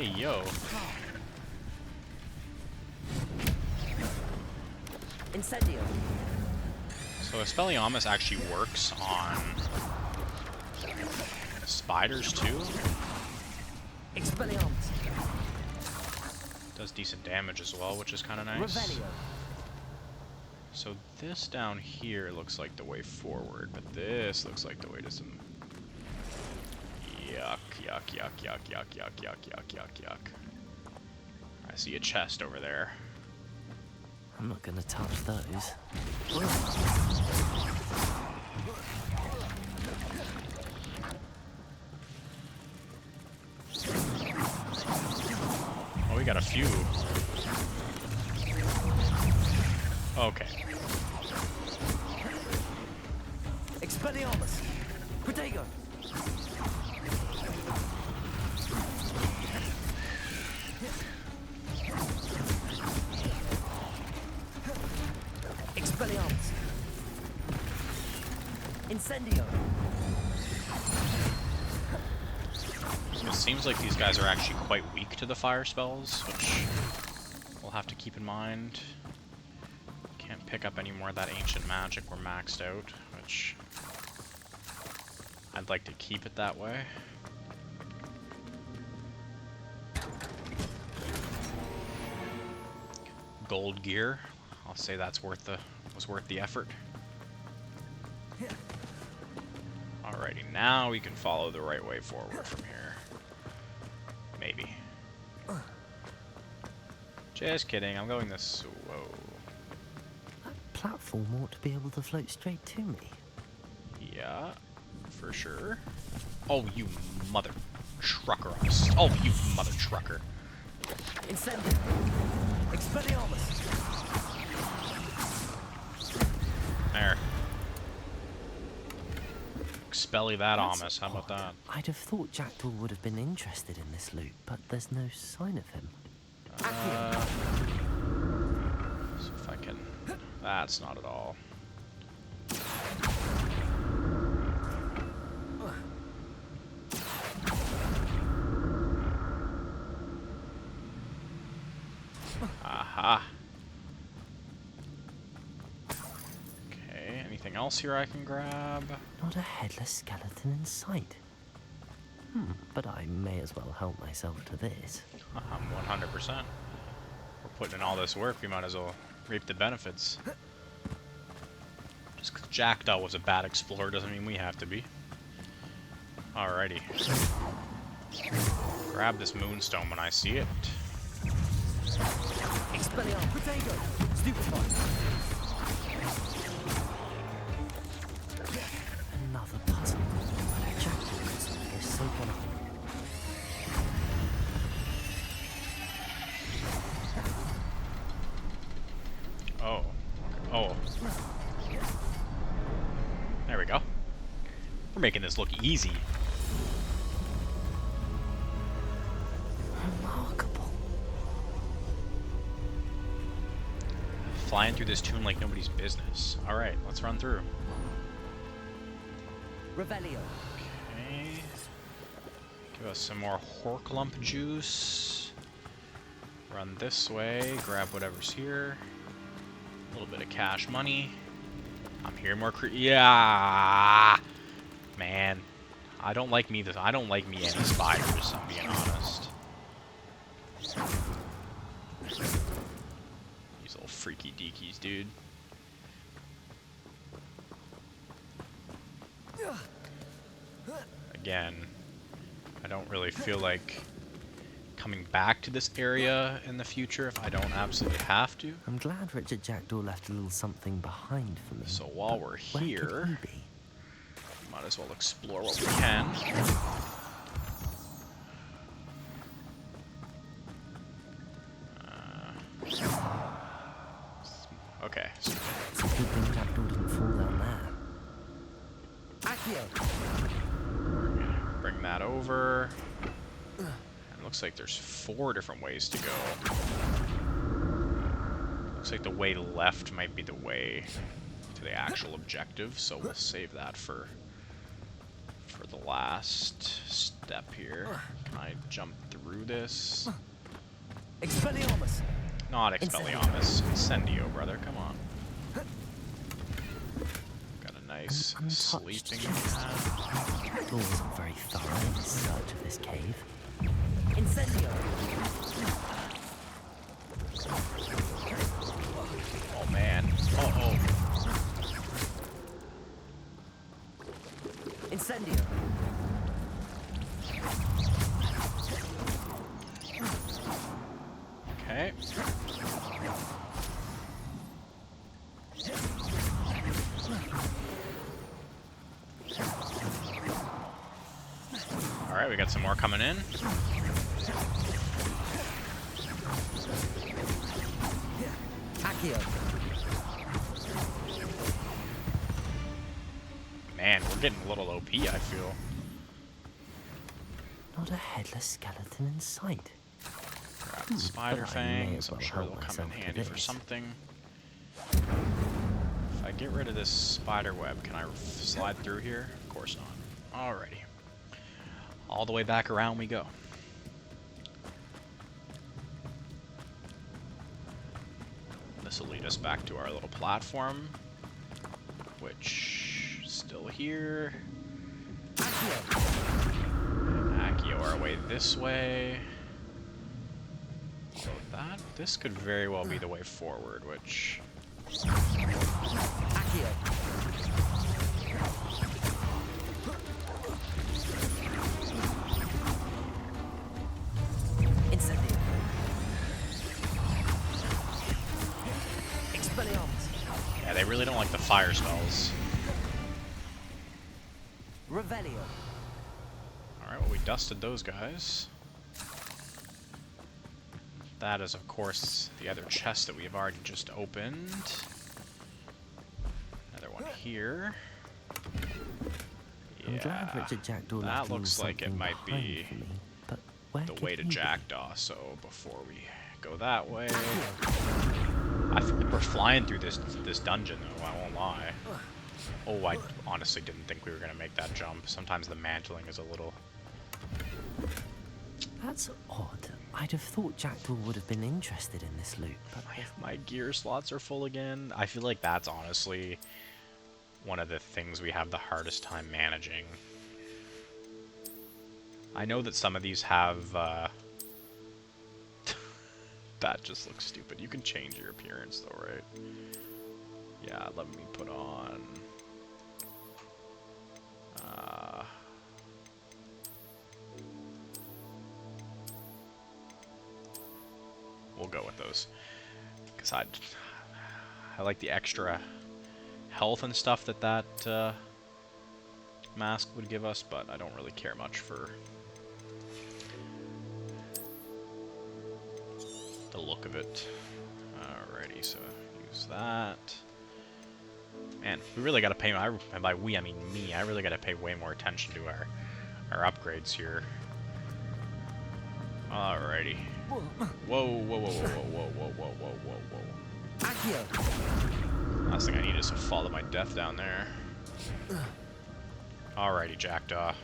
Hey, yo. Incendio. So Expelliarmus actually works on spiders too. Expelliarmus. Does decent damage as well, which is kind of nice. Revelio. So this down here looks like the way forward, but this looks like the way to some yuck, yuck, yuck, yuck, yuck, yuck, yuck, yuck, yuck, yuck. I see a chest over there. I'm not gonna touch those. Oh, we got a few. Okay. Expelliarmus. Protego. Expelliarmus. Incendio. So it seems like these guys are actually quite weak to the fire spells, which we'll have to keep in mind. Can't pick up any more of that ancient magic. We're maxed out, which I'd like to keep it that way. Gold gear. I'll say that's was worth the effort. Alrighty, now we can follow the right way forward from here. Maybe. Just kidding, I'm going this... Whoa. That platform ought to be able to float straight to me. Yeah, for sure. Oh, you mother trucker. Oh, you mother trucker. Incendio. Expelliarmus. There. Expelli that Amos. How about that? I'd have thought Jackdaw would have been interested in this loot, but there's no sign of him. So if I can... That's not at all. Aha. Okay, anything else here I can grab? Not a headless skeleton in sight. But I may as well help myself to this. 100%. We're putting in all this work, we might as well reap the benefits. Just 'cause Jackdaw was a bad explorer doesn't mean we have to be. Alrighty. Grab this moonstone when I see it. Expelliarmus. Protego. Stupefy. Another puzzle. Jackdaw looks like they're so gonna... Oh. Oh. There we go. We're making this look easy. Remarkable. Flying through this tomb like nobody's business. Alright, let's run through. Revelio. Okay. Give us some more Horklump juice. Run this way, grab whatever's here. A little bit of cash money. I'm hearing more yeah! Man. I don't like me any spiders, I'm being honest. These little freaky deakies, dude. Again, I don't really feel like coming back to this area in the future if I don't absolutely have to. I'm glad Richard Jackdaw left a little something behind for me. So while we're where here, could he be? might as well explore what we can. Okay. So It's a good thing Jackdaw didn't fall down there. Accio. bring that over. It looks like there's 4 different ways to go. Looks like the way left might be the way to the actual objective, so we'll save that for the last step here. Can I jump through this? Expelliarmus! Not Expelliarmus. Incendio, brother. Come on. Got a nice sleeping pad. Jackdaw wasn't very thorough in his search of this cave. Incendio! Oh man. Oh. Incendio! Okay. Alright, we got some more coming in. Accio! Man, we're getting a little OP, I feel. Not a headless skeleton in sight. Grab the spider but I may fangs. as I'm well sure help they'll come in myself to handy for this. something. If I get rid of this spider web, can I slide through here? Of course not. Alrighty. All the way back around we go. This will lead us back to our little platform, which is still here. Accio our way this way. So this could very well be the way forward, which... Accio! Incendio! Expelliarmus! Yeah, they really don't like the fire spells. Revelio! Alright, well we dusted those guys. That is, of course, the other chest that we have already just opened. Another one here. I'm glad Richard Jackdaw that left looks like it something might be behind for me, but where the could way to he be? Jackdaw, so before we go that way... I feel like we're flying through this dungeon, though, I won't lie. Oh, I honestly didn't think we were going to make that jump. Sometimes the mantling is a little... That's odd. I'd have thought Jackdaw would have been interested in this loot, but My gear slots are full again. I feel like that's honestly one of the things we have the hardest time managing. I know that some of these have... that just looks stupid. You can change your appearance though, right? Yeah, let me put on... we'll go with those. Because I like the extra health and stuff that mask would give us, but I don't really care much for the look of it. Alrighty, so use that. Man, we really got to pay, and by we I mean me, I really got to pay way more attention to our upgrades here. Alrighty. Whoa, whoa, whoa, whoa, whoa, whoa, whoa, whoa, whoa, whoa, whoa. Accio! Last thing I need is to fall to my death down there. Alrighty, Jackdaw.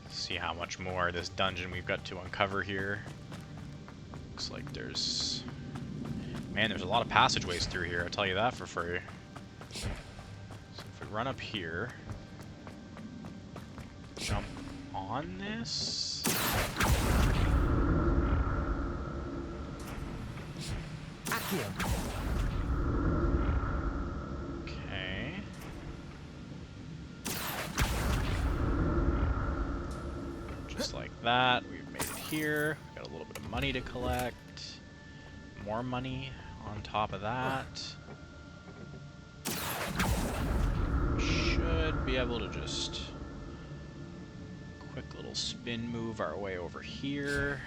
See how much more of this dungeon we've got to uncover here. Looks like there's... Man, there's a lot of passageways through here, I'll tell you that for free. So if we run up here... Jump on this? Accio! Okay. Just like that, we've made it here. Got a little bit of money to collect. More money on top of that. Should be able to just quick little spin move our way over here.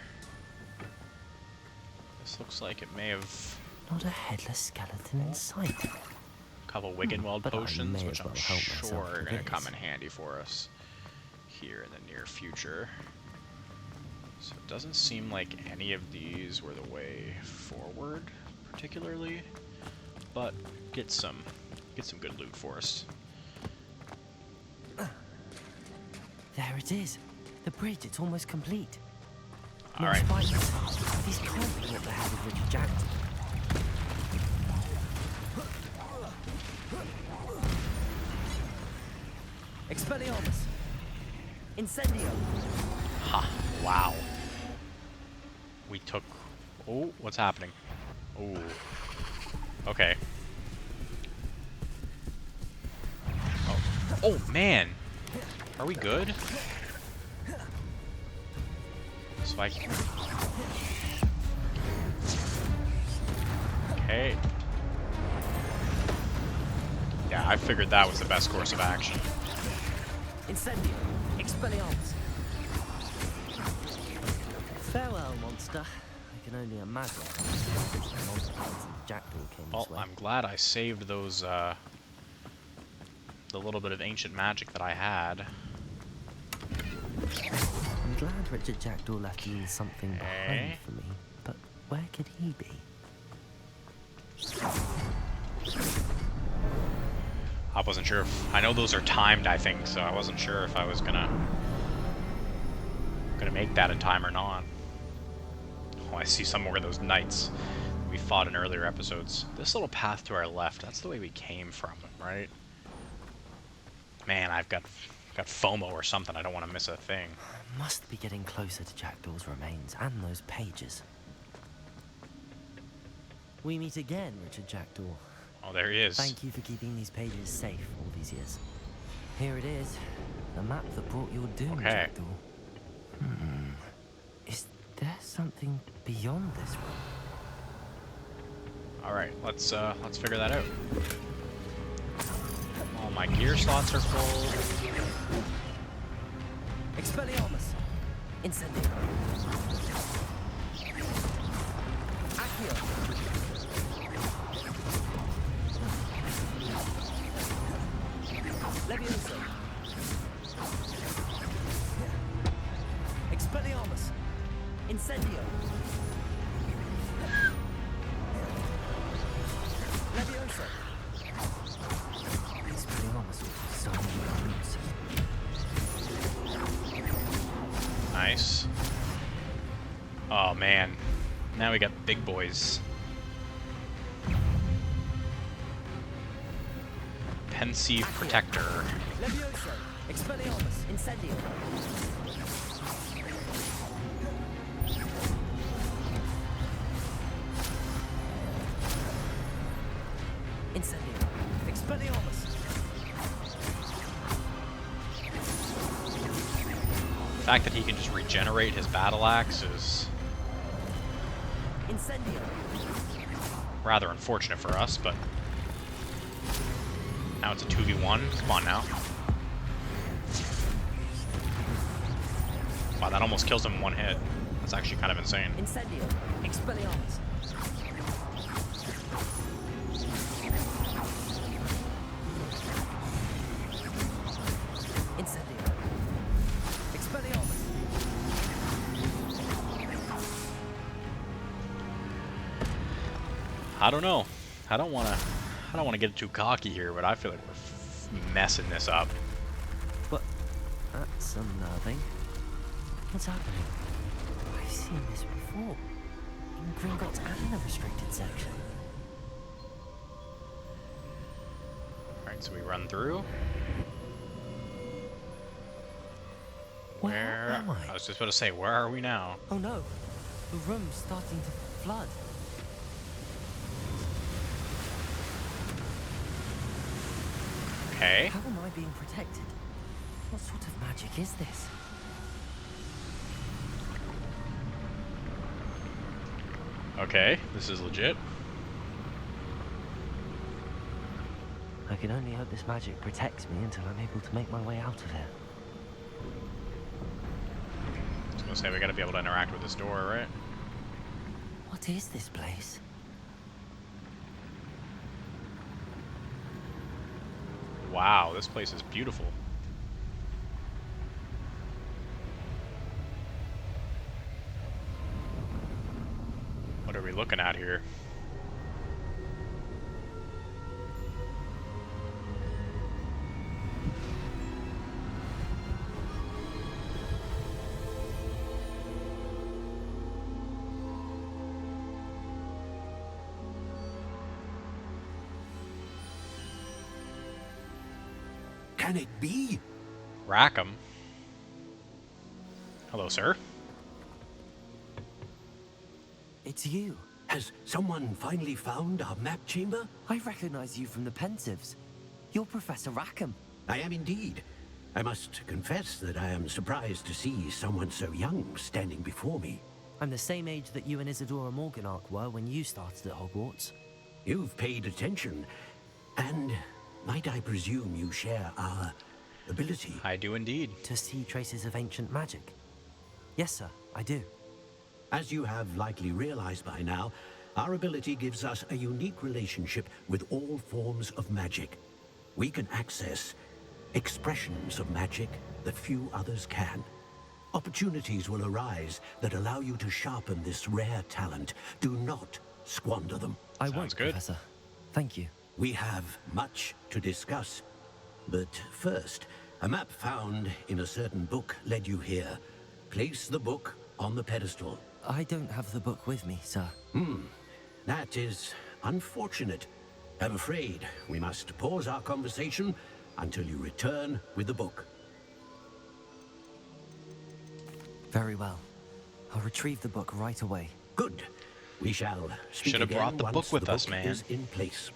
This looks like it may have Not a headless skeleton in sight. a couple Wiggenweld but I potions, may which as I'm well help myself sure to are going to come this. in handy for us here in the near future. So it doesn't seem like any of these were the way forward, particularly, but get some good loot for us. There it is. The bridge, it's almost complete. All More right. spikes. These can't be at the head of Richard Jackson. Expelliarmus! Incendio! Ha! Wow. We took. Oh, what's happening? Oh. Okay. Oh. Oh man. Are we good? Spike. Okay. Yeah, I figured that was the best course of action. Incendio! Expelliarmus! Farewell, monster. I can only imagine how the jackdaw came Well, this way. I'm glad I saved those, the little bit of ancient magic that I had. I'm glad Richard Jackdaw left you something behind Okay. for me, but where could he be? I wasn't sure if... I know those are timed, I think, so I wasn't sure if I was gonna make that in time or not. Oh, I see some more of those knights we fought in earlier episodes. This little path to our left, that's the way we came from, right? Man, I've got FOMO or something. I don't want to miss a thing. Must be getting closer to Jackdaw's remains and those pages. We meet again, Richard Jackdaw. Oh, there he is. Thank you for keeping these pages safe all these years. Here it is, the map that brought your doom, Okay. Jackdaw. Is there something beyond this one? All right, let's figure that out. All my gear slots are full. Expelliarmus! Incendio! Accio! Levioso! Expelliarmus! Incendio! Levioso! Expelliarmus with so many roots. Nice. Oh man, now we got big boys. Pensieve Protector. Levioso! Expelliarmus! Incendio! Incendio! Expelliarmus! The fact that he can just regenerate his battle axe is Incendio! rather unfortunate for us, but now it's a 2v1. Come on now. Wow, that almost kills him in one hit. That's actually kind of insane. Incendio! Expelliarmus! Incendio! Expelliarmus! I don't know. I don't want to get too cocky here, but I feel like we're messing this up. What? That's unnerving. What's happening? I've seen this before. In Gringotts and the restricted section. Alright, so we run through. Where am I? I was just about to say, where are we now? Oh no, the room's starting to flood. Okay. How am I being protected? What sort of magic is this? Okay, this is legit. I can only hope this magic protects me until I'm able to make my way out of here. I was gonna say, we gotta be able to interact with this door, right? What is this place? Wow, this place is beautiful. What are we looking at here? can it be? Rackham. Hello, sir. It's you. Has someone finally found our map chamber? I recognize you from the Pensieves. You're Professor Rackham. I am indeed. I must confess that I am surprised to see someone so young standing before me. I'm the same age that you and Isadora Morganark were when you started at Hogwarts. You've paid attention, and might I presume you share our ability? I do indeed. To see traces of ancient magic. Yes, sir, I do. As you have likely realized by now, our ability gives us a unique relationship with all forms of magic. We can access expressions of magic that few others can. Opportunities will arise that allow you to sharpen this rare talent. Do not squander them. I Sounds won't, good. Professor. Thank you. We have much to discuss. But first, a map found in a certain book led you here. Place the book on the pedestal. I don't have the book with me, sir. That is unfortunate. I'm afraid we must pause our conversation until you return with the book. Very well. I'll retrieve the book right away. Good. We shall speak Should have again brought the once book with us, book man. is in place.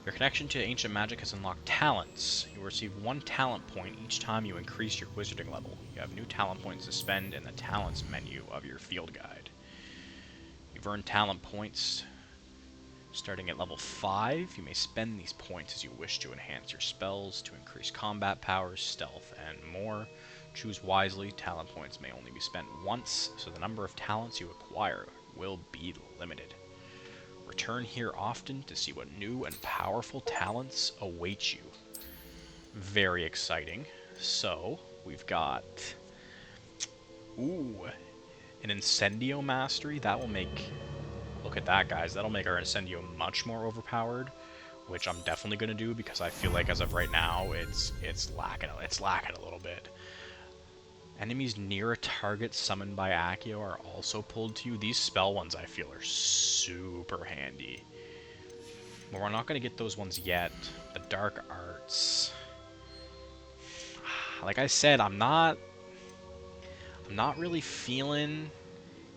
Your connection to ancient magic has unlocked talents. You will receive 1 talent point each time you increase your wizarding level. You have new talent points to spend in the talents menu of your field guide. You've earned talent points starting at level 5. You may spend these points as you wish to enhance your spells, to increase combat powers, stealth, and more. Choose wisely. Talent points may only be spent once, so the number of talents you acquire will be limited. Return here often to see what new and powerful talents await you. Very exciting. So, we've got... Ooh, an Incendio Mastery. That will make... Look at that, guys. That'll make our Incendio much more overpowered, which I'm definitely going to do because I feel like as of right now, it's lacking a little bit. Enemies near a target summoned by Accio are also pulled to you. These spell ones, I feel, are super handy. But we're not going to get those ones yet. The Dark Arts. Like I said, I'm not really feeling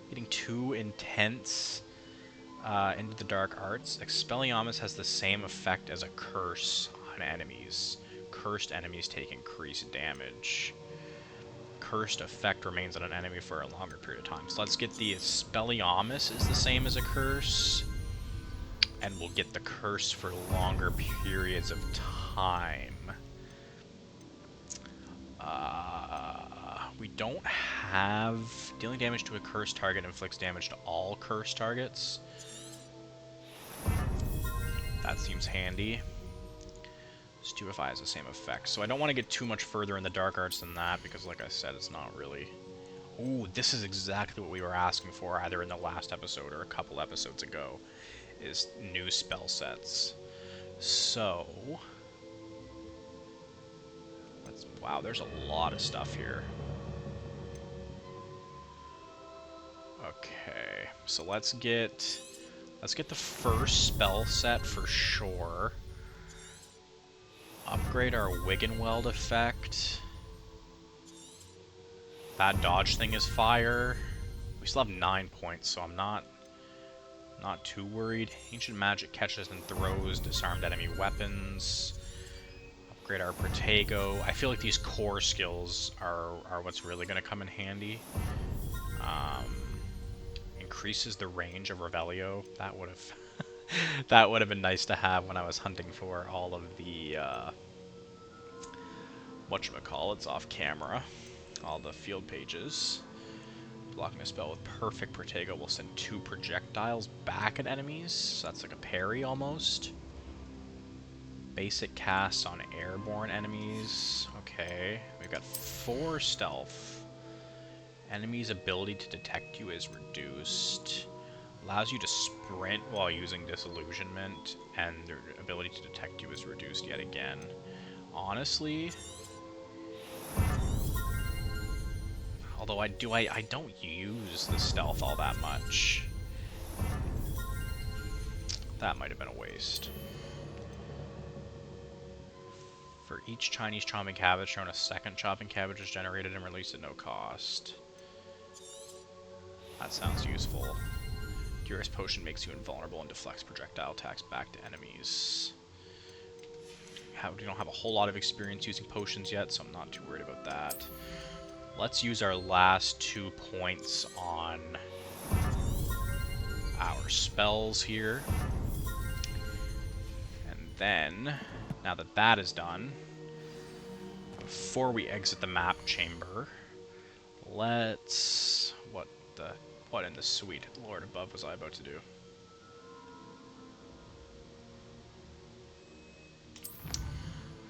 getting too intense into the Dark Arts. Expelliarmus has the same effect as a curse on enemies. Cursed enemies take increased damage. Cursed effect remains on an enemy for a longer period of time. So let's get the Expelliarmus is the same as a curse, and we'll get the curse for longer periods of time. We don't have... Dealing damage to a cursed target inflicts damage to all cursed targets. That seems handy. Stupefy has the same effect. So I don't want to get too much further in the Dark Arts than that, because like I said, it's not really... Ooh, this is exactly what we were asking for, either in the last episode or a couple episodes ago, is new spell sets. So... Wow, there's a lot of stuff here. Okay, so let's get the first spell set for sure. Upgrade our Wiggenweld effect. That dodge thing is fire. We still have 9 points, so I'm not too worried. Ancient magic catches and throws disarmed enemy weapons. Upgrade our Protego. I feel like these core skills are what's really going to come in handy. Increases the range of Revelio. That would have that would have been nice to have when I was hunting for all of the whatchamacallits off camera. All the field pages. Blocking a spell with perfect Protego will send 2 projectiles back at enemies. So that's like a parry almost. Basic cast on airborne enemies. Okay. We've got 4 stealth. Enemy's ability to detect you is reduced. Allows you to sprint while using disillusionment, and their ability to detect you is reduced yet again. Honestly, although I don't use the stealth all that much. That might have been a waste. For each Chinese chopping cabbage shown, a second chopping cabbage is generated and released at no cost. That sounds useful. Curious potion makes you invulnerable and deflects projectile attacks back to enemies. We don't have a whole lot of experience using potions yet, so I'm not too worried about that. Let's use our last 2 points on our spells here. And then, now that that is done, before we exit the map chamber, let's... What in the sweet Lord above was I about to do?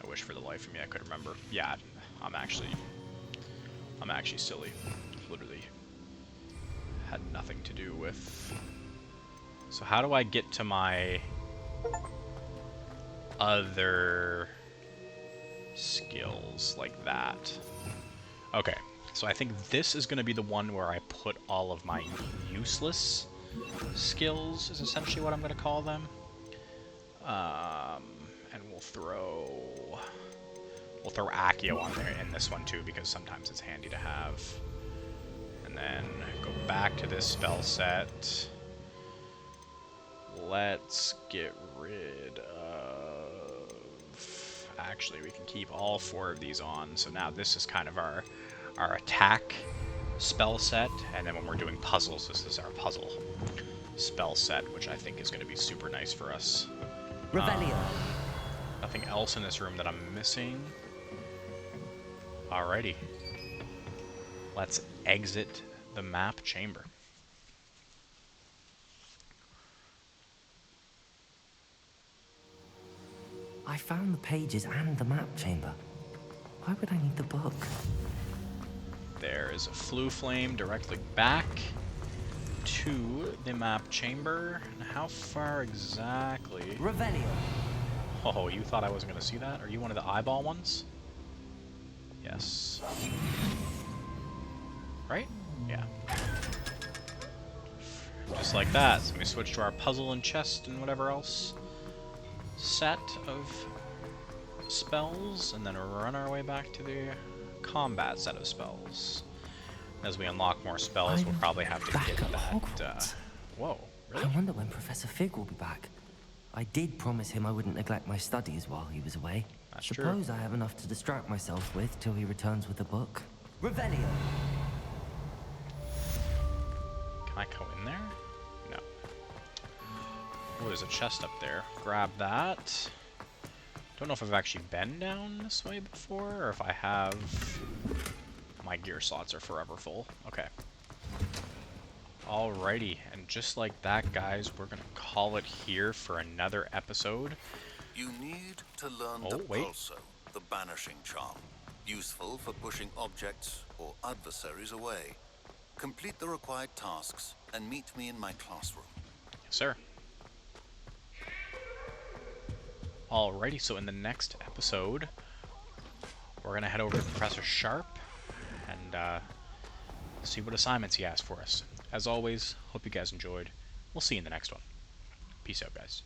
I wish for the life of me I could remember. Yeah, I'm actually silly. Literally had nothing to do with... So how do I get to my other skills like that? Okay, so I think this is going to be the one where I put all of my useless skills, is essentially what I'm going to call them. And we'll throw Accio on there in this one too, because sometimes it's handy to have. And then go back to this spell set. Let's get rid of... Actually, we can keep all 4 of these on. So now this is kind of our attack spell set. And then when we're doing puzzles, this is our puzzle spell set, which I think is going to be super nice for us. Revelio. Nothing else in this room that I'm missing. Alrighty. Let's exit the map chamber. I found the pages and the map chamber. Why would I need the book? There is a flue flame directly back to the map chamber. And how far exactly? Revelio. Oh, you thought I wasn't going to see that? Are you one of the eyeball ones? Yes. Right? Yeah. Just like that. So we switch to our puzzle and chest and whatever else set of spells, and then run our way back to the combat set of spells. As we unlock more spells, we'll probably have to get that. Whoa, really? I wonder when Professor Fig will be back. I did promise him I wouldn't neglect my studies while he was away. That's true. Suppose I have enough to distract myself with till he returns with a book. Revelio. Can I go in there? No. Oh, there's a chest up there. Grab that. Don't know if I've actually been down this way before, or if I have. My gear slots are forever full. Okay. Alrighty, and just like that, guys, we're gonna call it here for another episode. You need to learn the Pulso, the banishing charm, useful for pushing objects or adversaries away. Complete the required tasks and meet me in my classroom. Yes, sir. Alrighty, so in the next episode, we're gonna head over to Professor Sharp and see what assignments he has for us. As always, hope you guys enjoyed. We'll see you in the next one. Peace out, guys.